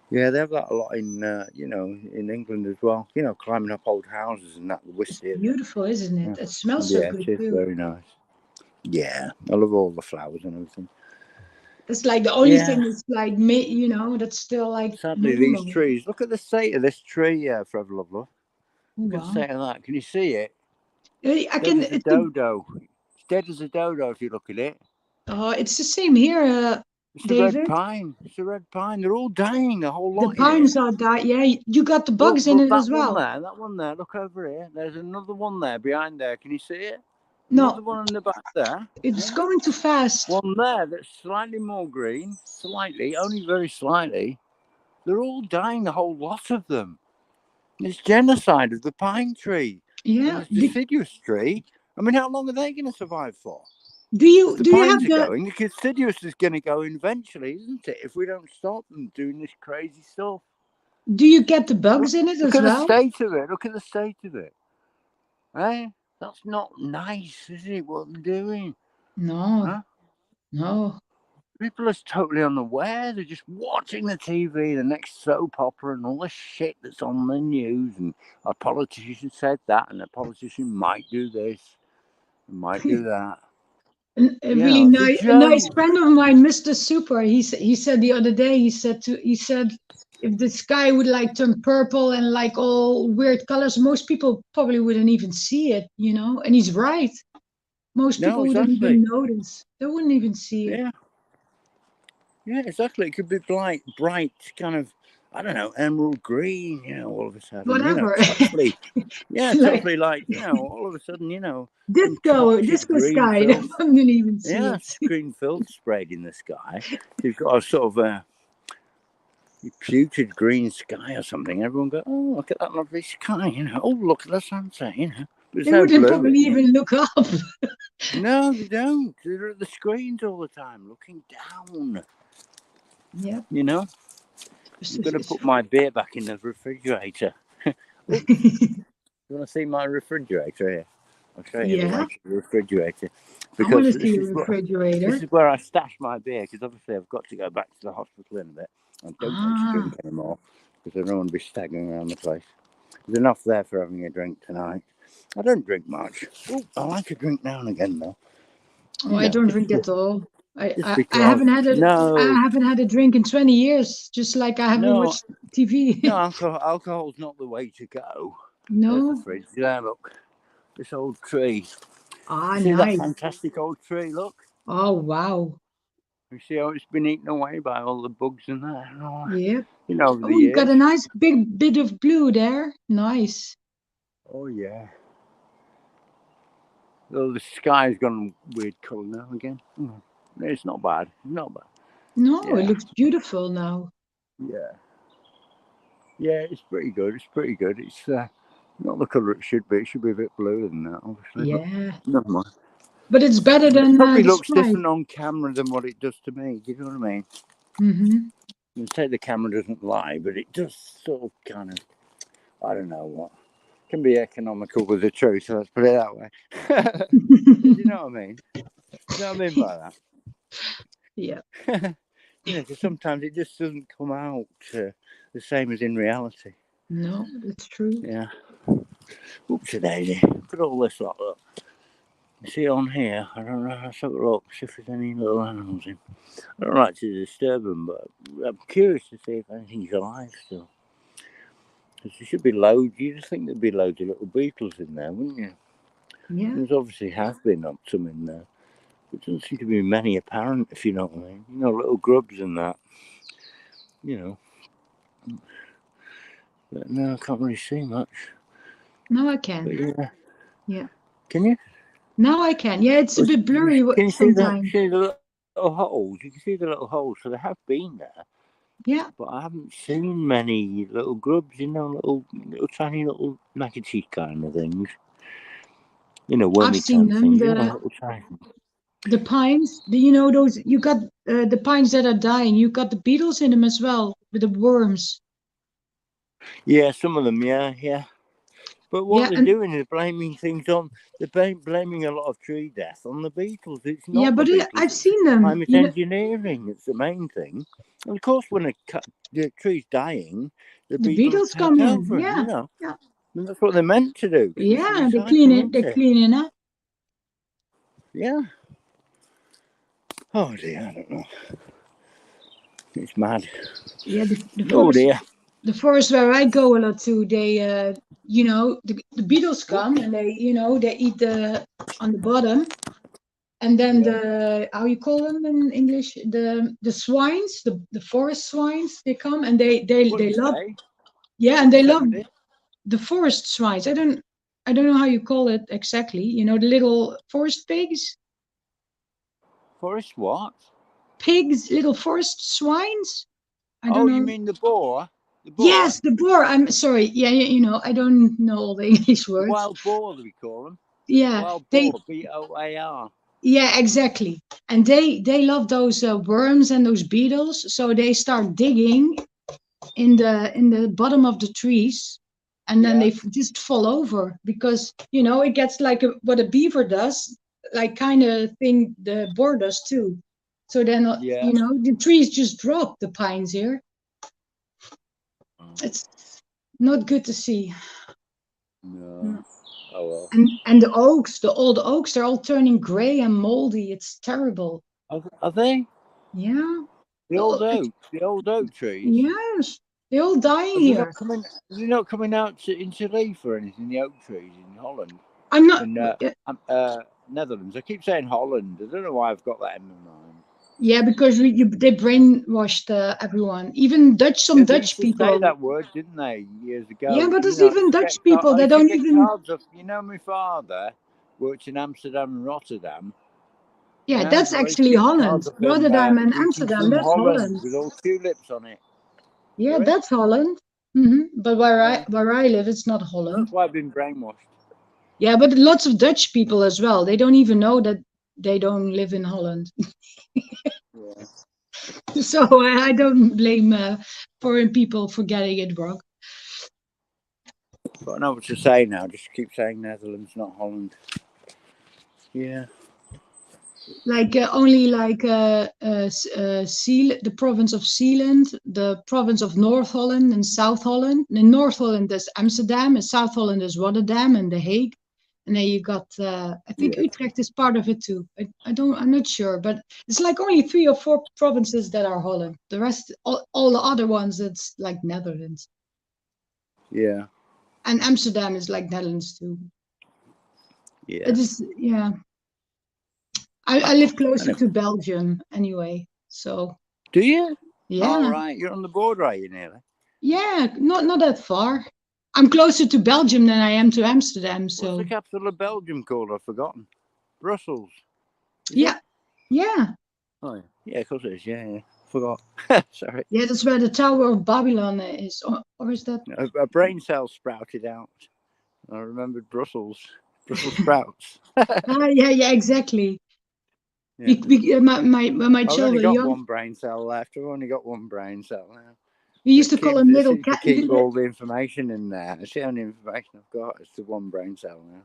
yeah. They have that a lot in England as well. Climbing up old houses and that, the wisteria. Beautiful, isn't Yeah, it? It smells so yeah, good it is too. very nice. Yeah, I love all the flowers and everything. It's like the only Yeah, thing that's like that's still like sadly these normal. trees. Look at the state of this tree, Forever Lovely. Oh, Look at the wow. state of that. Can you see it? I Dead can. as a dodo. It's dead as a dodo if you look at it. It's the same here, It's the red David. pine. It's the red pine. They're all dying, a whole The lot in pines here. are dying. Yeah, you got the bugs in Look, it as well. that one there. Look over here. There's another one there behind there. Can you see it? No, Another one in the back there. it's Yeah. going too fast. One there that's slightly more green. Slightly, only very slightly. They're all dying, the whole lot of them. It's genocide of the pine tree and Yeah. the deciduous tree. I mean, how long are they going to survive for? Do If you the do you have pines are the going, the deciduous is going to go eventually, isn't it? If we don't stop them doing this crazy stuff. do you get the bugs in it Look as at the well? state of it. Look at the state of it. Eh? That's not nice, is it? What they're doing? No, Huh? no. People are totally unaware. They're just watching the TV, the next soap opera, and all the shit that's on the news. And a politician said that, and a politician might do this, and might do that. A You really know, it's a nice joke. friend of mine, Mr. Super. He said the other day. He said if the sky would like turn purple and like all weird colors, most people probably wouldn't even see it. And he's right. Most No, people wouldn't even exactly. notice. They wouldn't even see it. Yeah, yeah, exactly. It could be bright, kind of, I don't know, emerald green. All of a sudden, Whatever. totally. Yeah, Like totally like, all of a sudden, some disco green sky. They filth. wouldn't even see Yeah, it. green filth sprayed in the sky. You've got a sort of a putrid green sky or something. Everyone go, oh, look at that lovely sky, Oh, look at the sunset, There's They no wouldn't blue probably in it. even look up. No, they don't. They're at the screens all the time, looking down. Yeah. I'm going to put my beer back in the refrigerator. You want to see my refrigerator here? I'll show you the Yeah. way to the refrigerator. I want Because to see your refrigerator. this is where I stash my beer, because obviously I've got to go back to the hospital in a bit. I don't want to drink anymore, because I don't want to be staggering around the place. There's enough there for having a drink tonight. I don't drink much. Ooh, I like a drink now and again, though. Oh, You I know, don't just, drink at all. just I because. haven't had a No, I haven't had a drink in 20 years, just like I haven't no, watched TV. no. Alcohol's not the way to go. There's the No? fridge. Yeah, look, this old tree. Ah, See that nice. fantastic old tree? Look. Oh, wow. You see how it's been eaten away by all the bugs and that. Oh, Yeah. you know, over the Oh, you got years. a nice big bit of blue there. Nice. Oh yeah. Though the sky's gone weird colour now again. It's not bad. Not bad. No, it Yeah, looks beautiful now. yeah, yeah. It's pretty good. It's pretty good. It's not the colour it should be. It should be a bit bluer than that, obviously. But Yeah. never mind. But it's better It than probably the looks Sprite. different on camera than what it does to me. Do you know what I mean? Mm-hmm. You say the camera doesn't lie, but it does sort of kind of. I don't know what. Can be economical with the truth. So let's put it that way. Do you know what I mean? Do you know what I mean by that? Yeah. You know, because sometimes it just doesn't come out the same as in reality. No, that's true. Yeah. Oopsie daisy. Put all this lot up. You see on here, I don't know, let's have a look, see if there's any little animals in. I don't like to disturb them, but I'm curious to see if anything's alive still. Because there should be loads, you'd just think there'd be loads of little beetles in there, wouldn't you? Yeah. There's obviously have been some in there. But there doesn't seem to be many apparent, if you know what I mean. You know, little grubs and that. You know. But no, I can't really see much. Now I can. But yeah. Yeah. Can you? Now I can. Yeah, it's a bit blurry Can you sometimes. see the little holes? You can see the little holes, so they have been there. Yeah. But I haven't seen many little grubs, you know, little tiny little maggoty kind of things. You know, I've wormy seen kind of them. things. You know, little tiny. The pines, you know, those you got the pines that are dying. You got the beetles in them as well, with the worms. Yeah, some of them, yeah. But what Yeah, they're and doing is blaming things on. They're blaming a lot of tree death on the beetles. It's yeah, not the but beetles. I've It's seen them. climate You know, engineering. It's the main thing. And of course, when the tree's dying, the the beetles beetles take come in. over. You Yeah, know, yeah, and that's what they're meant to do. Cause it's a yeah. They clean recycle, it. isn't They it? clean it up. Yeah. Oh dear, I don't know. It's mad. Yeah, the Oh forest, dear. the forest where I go a lot to. They, you know, the beetles come and they, you know, they eat the on the bottom. And then Yeah. the how you call them in English, the swines, the forest swines, they come and What they did you love, say? yeah, What and did they you say, love my dear? the forest swines. I don't know how you call it exactly. You know, the little forest pigs, Forest what? little forest swines. I don't Oh, you know. mean the boar? The boar? Yes, the boar. I'm sorry. Yeah, you know, I don't know all the English The words. wild boar, we call them. Yeah, Wild they. boar, BOAR. Yeah, exactly. And they love those worms and those beetles, so they start digging in the bottom of the trees, and then Yeah. they just fall over because you know it gets like what a beaver does, like kind of thing the boar does too. So then Yeah. you know the trees just drop, the pines here. It's not good to see. No. Oh well. And the oaks, the old oaks, they're all turning gray and moldy. It's terrible. Are they? Yeah. The old oak trees. Yes, they're all dying Are they not here. coming? Are they not coming out into leaf or anything? The oak trees in Holland, I'm not. in Netherlands. I keep saying Holland. I don't know why I've got that in my mind. Yeah, because they brainwashed everyone. Even some Yeah, they Dutch used to say people. that word, didn't they, years Yeah, ago? but You there's know, I even used to Dutch get people I that used to don't get even. cards off. You know, my father worked in Amsterdam and Rotterdam. Yeah, Yeah, that's well, I used to actually get Holland. cards off him. Rotterdam and Greetings Amsterdam, from that's Holland Holland. with all tulips on it. Yeah, Sorry? that's Holland. But Yeah. where I live, it's not Holland. That's why I've been brainwashed. Yeah, but lots of Dutch people as well. They don't even know that they don't live in Holland. Yeah. So I don't blame foreign people for getting it wrong. But I know what to say now. Just keep saying Netherlands, not Holland. Yeah. Like only like the province of Zeeland, the province of North Holland and South Holland. In North Holland there's Amsterdam, and South Holland is Rotterdam and The Hague. And then you got, I think Yeah. Utrecht is part of it too. I'm not sure, but it's like only 3 or 4 provinces that are Holland. The rest, all the other ones, it's like Netherlands. Yeah. And Amsterdam is like Netherlands too. Yeah. It is, yeah. I live closer Anyway. to Belgium anyway, so Do you? yeah, All right. You're on the border, are you, nearly? yeah, not that far. I'm closer to Belgium than I am to Amsterdam, What's so the capital of Belgium called? I've forgotten. Brussels. Is yeah, it? yeah, Oh, yeah. Yeah, of course it is. Yeah. Forgot. Sorry. yeah. That's where the Tower of Babylon is, or is that? A brain cell sprouted out. I remembered Brussels sprouts. Yeah, exactly. Yeah. When my I've child only were got young, one brain cell left. I've only got one brain cell now. we used to call them It little seems to cat. keep all the information in there. It's the only information I've got. It's the one brain cell now.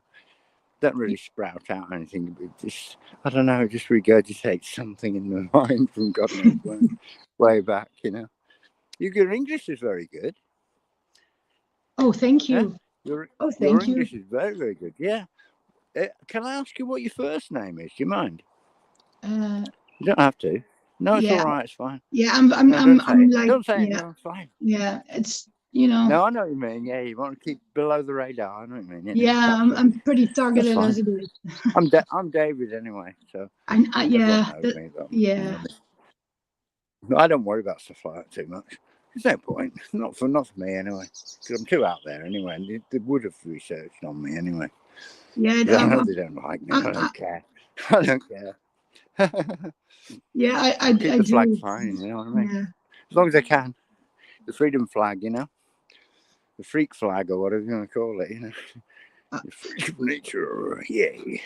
Don't really sprout out anything. But just, I don't know, just regurgitate something in my mind from God knows when, way back, you know. Your English is very good. Oh, thank Yeah? you. Your Oh, thank you. English is very, very good. Yeah. Can I ask you what your first name is? Do you mind? Uh, You don't have to. No, it's yeah, all right. It's fine. yeah. I'm No, don't say I'm it. like, Don't say it. yeah, No, it's fine. yeah. It's, you know. No, I know what you mean. Yeah, you want to keep below the radar. I know what you mean. Yeah, Yeah, that's I'm pretty that's targeted as fine. it is. I'm David anyway, so everyone Yeah, knows me. But yeah, I don't worry about stuff like that too much. There's no point. Not for me anyway. Because I'm too out there anyway. And they would have researched on me anyway. yeah. But I know they don't like me. I don't care. I don't care. Yeah, I'll keep I the flag do. flying. You know what I mean? Yeah. As long as I can. The freedom flag, you know. The freak flag or whatever you want to call it, you know. The freak of nature, yay.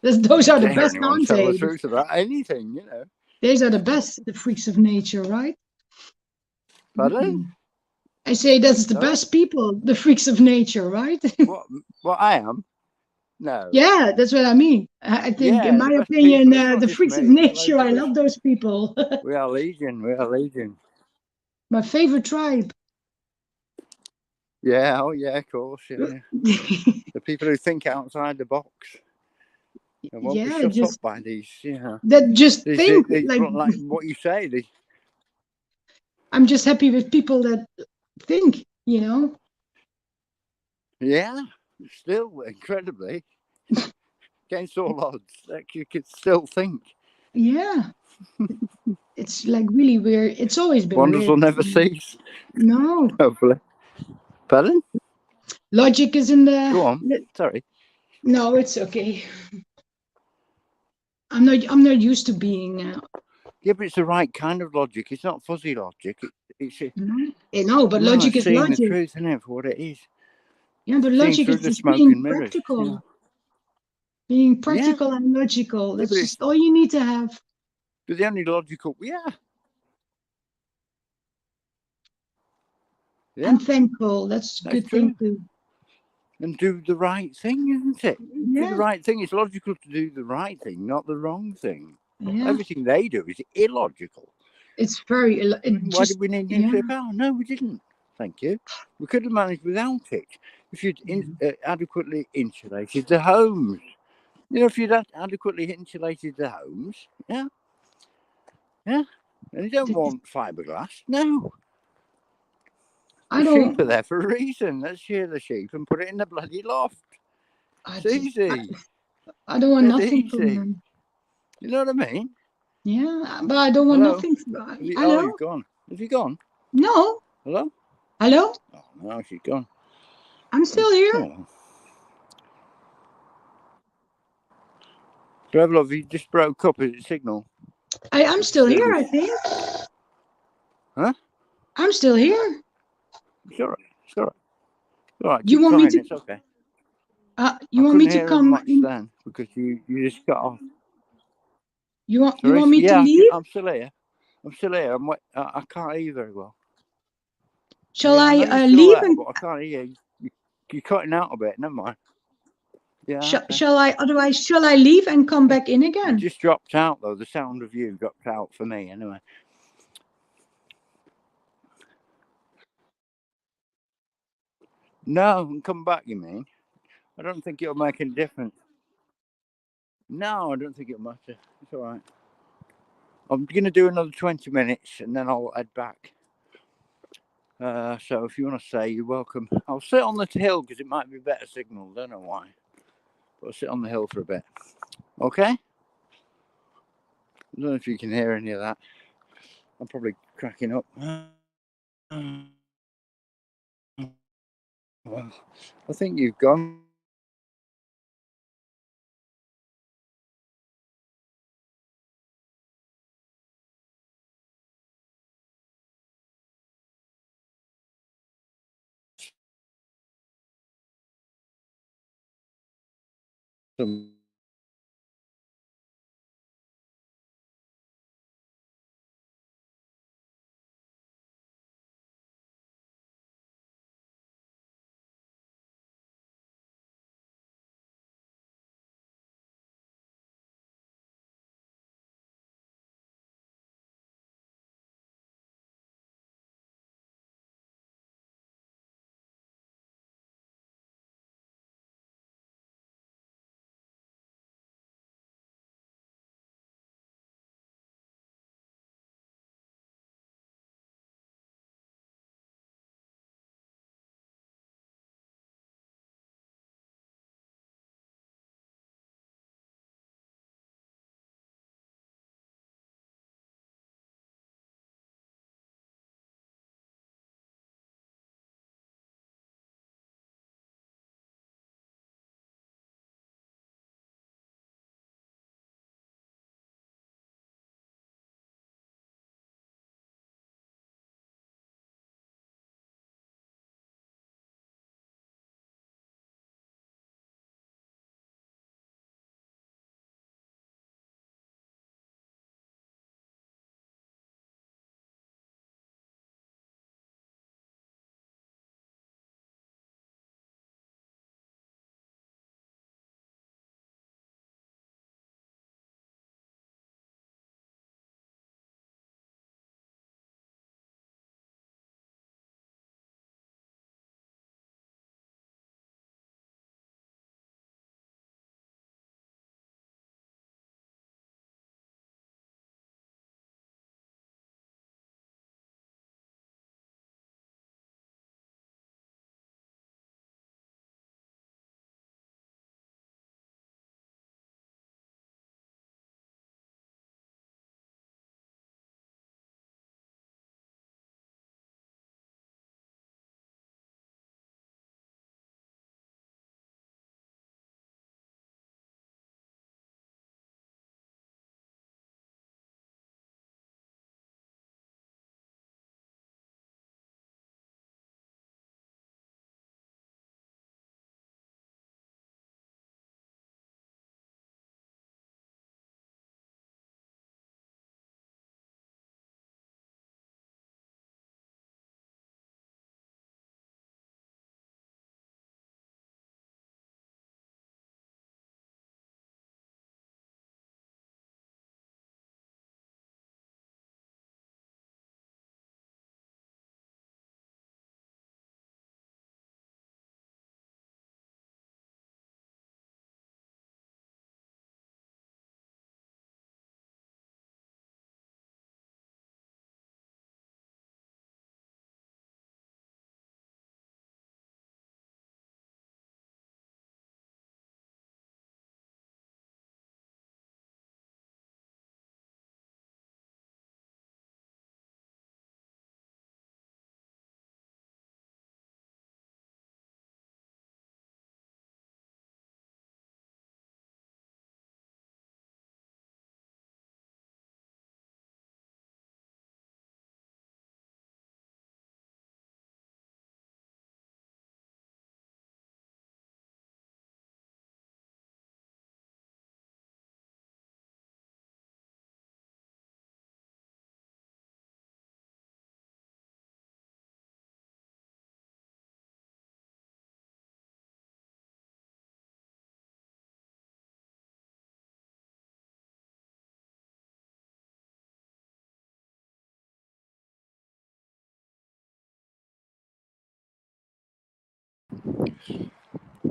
Those are the Dare best, anyone aren't tell the they? truth about anything, you know. Those are the best, the freaks of nature, right? Pardon? I say that's the Sorry? best people, the freaks of nature, right? What I am? No. Yeah, that's what I mean. I think, in Yeah, my the best opinion, people. It's not the just freaks of me. There's nature, loads I of us. love those people. We are legion. We are legion. My favorite tribe. Yeah. Oh, yeah. Of course. Yeah. The people who think outside the box and won't be Yeah, shut up just by these. Yeah. that just These, think like what you say. I'm just happy with people that think, you know. Yeah. Still, incredibly, against all odds, like you could still think. Yeah. It's like really weird. It's always been Wonders weird. will never cease. No. Hopefully. Pardon? Logic is in Go the on. Sorry. No, it's okay. I'm not used to being Yeah, but it's the right kind of logic. It's not fuzzy logic. no, but No, logic it's is seeing the logic. truth, isn't it, for what it is? Yeah, but Seeing logic through is the just smoke being and mirrors. practical. Yeah. Being Yeah. practical and logical. Yeah, That's but just all you need to have. But the only logical, yeah. And thankful. That's a That's good thing true. too. And do the right thing, isn't it? Do the Yeah. right thing. It's logical to do the right thing, not the wrong thing. Yeah. Everything they do is illogical. It's very Why did we need nuclear power? No, we didn't. Thank you. We could have managed without it if you'd adequately insulated the homes. You know, if you'd adequately insulated the homes, yeah. And you don't want fiberglass, no. The sheep are there for a reason. Let's shear the sheep and put it in the bloody loft. It's easy. I don't want It's nothing from easy. them. You know what I mean? Yeah, but I don't want nothing. Oh, you've gone. Have you gone? No. Hello? Hello? Oh, no, she's gone. I'm still here. Oh. Love, you just broke up. Is it signal? I'm still here, I think. Huh? I'm still here. It's all right. It's all right. All right, You keep want me trying. to? It's okay. You want me to hear come much in? then because you just got off. You want me to leave? I'm still here. I can't hear you very well. Shall I know I you're leave? still there, but I can't hear you. You're cutting out a bit. Never mind. Yeah. Okay. Shall I? Otherwise, shall I leave and come back in You again? just dropped out though. The sound of you dropped out for me anyway. No, and come back. You mean? I don't think it'll make any difference. No, I don't think it'll matter. It's all right. I'm going to do another 20 minutes and then I'll head back. So if you want to say, you're welcome. I'll sit on the hill because it might be better signal. Don't know why. But I'll sit on the hill for a bit. Okay? I don't know if you can hear any of that. I'm probably cracking up. Well, I think you've gone. Some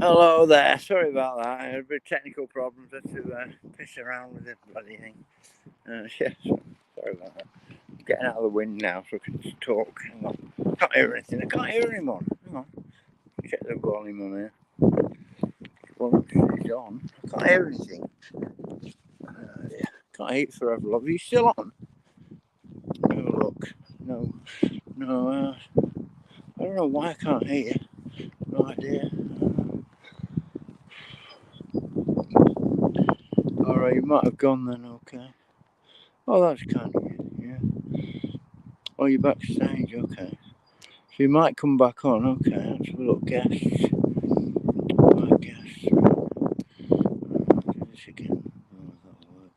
Hello there. Sorry about that. I had a bit of technical problems. I had to piss around with this bloody thing. Yeah, sorry about that. I'm getting out of the wind now so I can just talk. Hang on. I can't hear anything. I can't hear anyone. Hang on. Check the volume on here. Volume is on. I can't hear anything. Yeah. Can't hear it forever. Love. Are you still on? Have a look. No. No. I don't know why I can't hear you. No idea. Alright, you might have gone then, okay. Oh, that's kind of good, yeah. Oh, you're backstage, okay. So you might come back on, okay. Let's have a look, guess. I guess. Do this again. Oh, that'll work.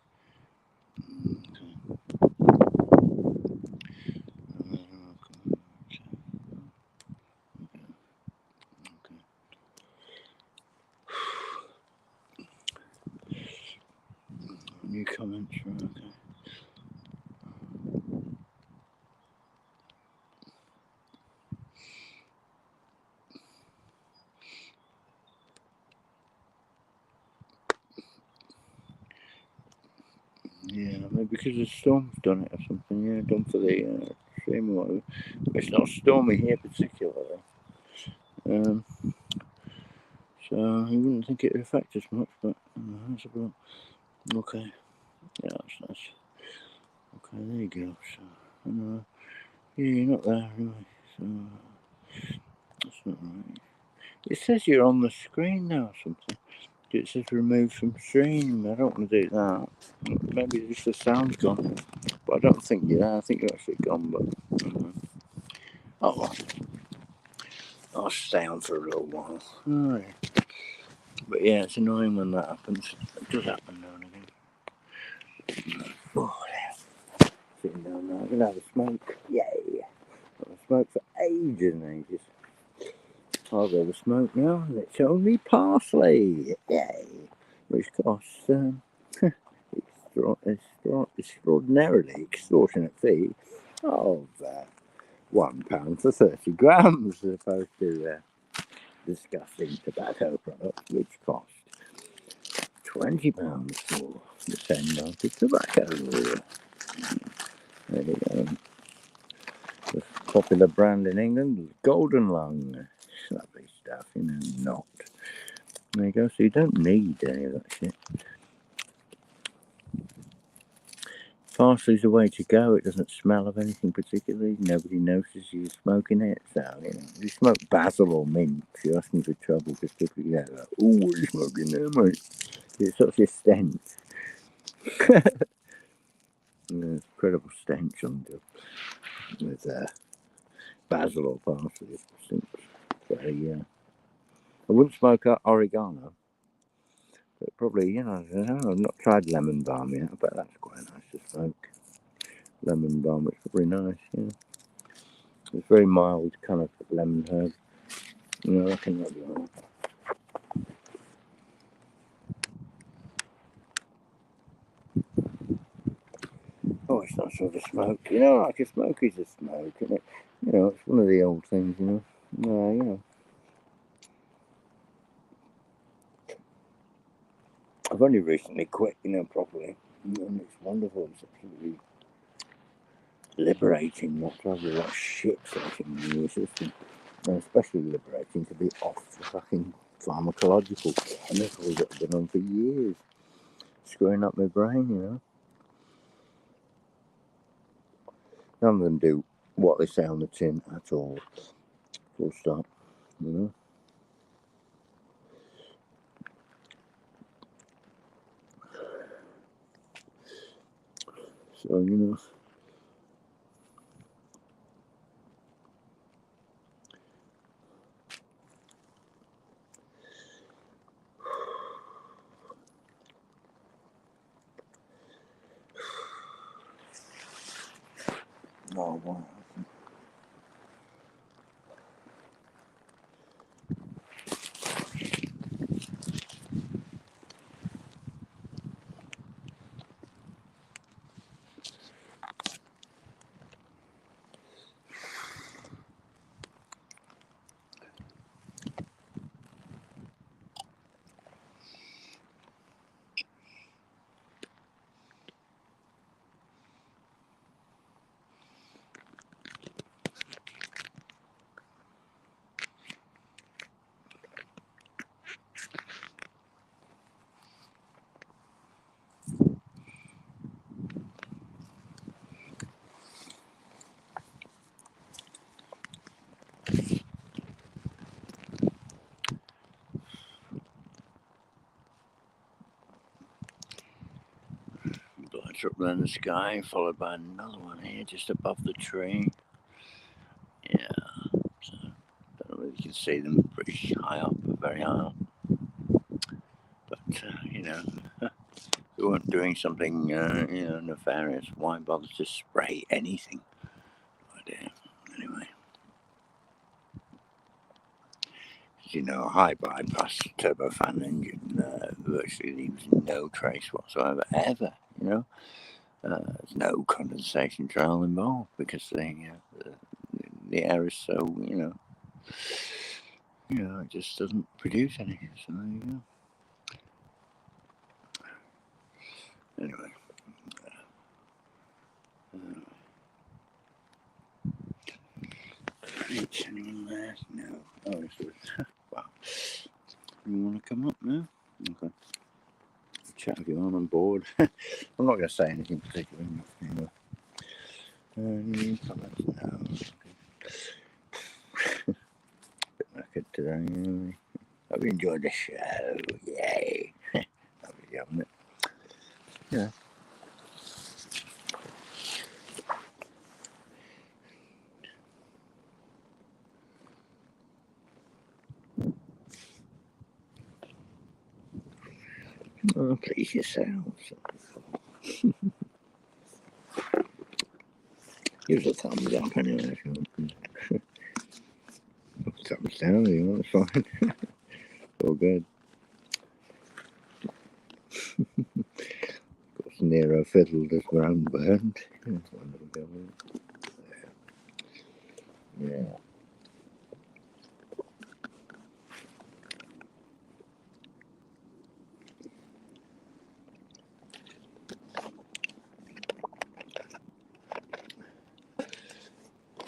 Okay. New comments, right, okay. Yeah, maybe because the storm's done it or something, yeah, done for the stream or whatever. It's not stormy here particularly. So you wouldn't think it would affect us much, but that's a bit. Okay, yeah, that's nice. Okay, there you go. So, yeah, you're not there anyway. So that's not right. It says you're on the screen now or something. It says remove from stream. I don't want to do that. Maybe just the sound's gone. But I don't think you're there. I think you're actually gone. But oh well. I'll stay on for a little while. Alright. But yeah, it's annoying when that happens. It does happen now and again. Oh, yeah. Sitting down there. I'm going to have a smoke. Yay. I've smoked for ages and ages. I'll go to smoke now. And it's only parsley. Yay. Which costs extraordinarily extortionate fee of £1 for 30 grams as opposed to disgusting tobacco products which cost £20 for the same amount of tobacco. There you go. The popular brand in England is Golden Lung. Lovely stuff, you know, not. There you go, so you don't need any of that shit. Parsley's the way to go. It doesn't smell of anything particularly. Nobody notices you're smoking it. So, you know, if you smoke basil or mint, you're asking for trouble because people go, like, oh, what are you smoking there, mate? It's such a stench. Incredible stench on with basil or parsley. It stinks. So, yeah. I wouldn't smoke oregano. But probably, you know, I don't know, I've not tried lemon balm yet. I bet that's quite nice to smoke. Lemon balm, it's probably nice, yeah. It's very mild, kind of lemon herb. You know, I reckon that'd be alright. Oh, it's not sort of smoke. You know, like a smoke is a smoke, isn't it? You know, it's one of the old things, you know. You know. I've only recently quit, you know, properly. And it's wonderful. It's absolutely liberating not to have all that shit floating in your system. And especially liberating to be off the fucking pharmacological chemicals that have been on for years. Screwing up my brain, you know. None of them do what they say on the tin at all. Full stop, you know. So, you know. Oh, wow. lights are up there in the sky, followed by another one here just above the tree. Yeah, so don't know if you can see them pretty high up, very high up. But you know, if we weren't doing something nefarious, why bother to spray anything? But anyway, as you know, a high bypass turbofan engine virtually leaves no trace whatsoever, ever. You know. There's no condensation trail involved because the air is so it just doesn't produce any. So there you go. Anyway, right, anyone there? No. Oh, this was wow. You want to come up now? Okay. Chat if you want. I'm bored. I'm not going to say anything particular. You know. Comments now. Bit knackered today. Anyway. Hope you enjoyed the show. Yay. Hope you're having it. Yeah. Oh, please yourselves. Give us a thumbs up anyway. Thumbs down, you know, it's fine. All good. Of course, Nero fiddled us round burned. That's wonderful going. Yeah.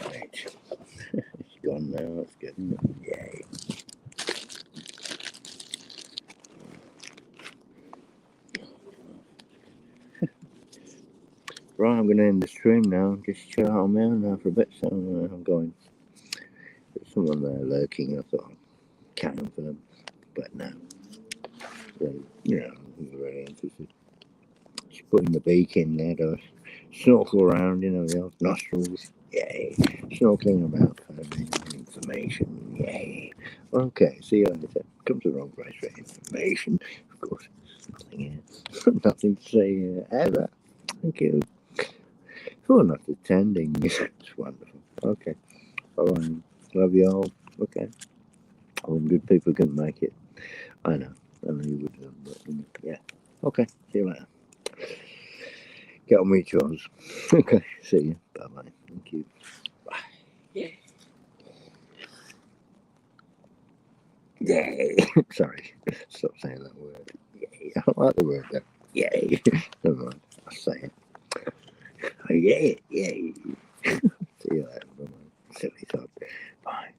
Right. It's gone now, that's good. Yay. Right, I'm going to end the stream now. Just chill out on my own now for a bit, so I'm going. There's someone there lurking, I thought I'd cannon for them, but no. Really, I'm really interested. Just putting the beak in there to snorkel around, the old nostrils. Yay. Snorkeling about for information. Yay. Okay, see you later. Come to the wrong place for information. Of course, nothing else. Nothing to say ever. Thank you for not attending. It's wonderful. Okay. Bye-bye. Love you all. Okay. All good people couldn't make it. I know you would have, but yeah. Okay. See you later. Get on with yours. Okay. See you. Bye-bye. Thank you. Bye. Yay. Yay. Sorry. Stop saying that word. Yay. I don't like the word though. Yay. Never mind. I'll say it. Oh, yay. Yay. See you later. Bye-bye. Silly thought. Bye.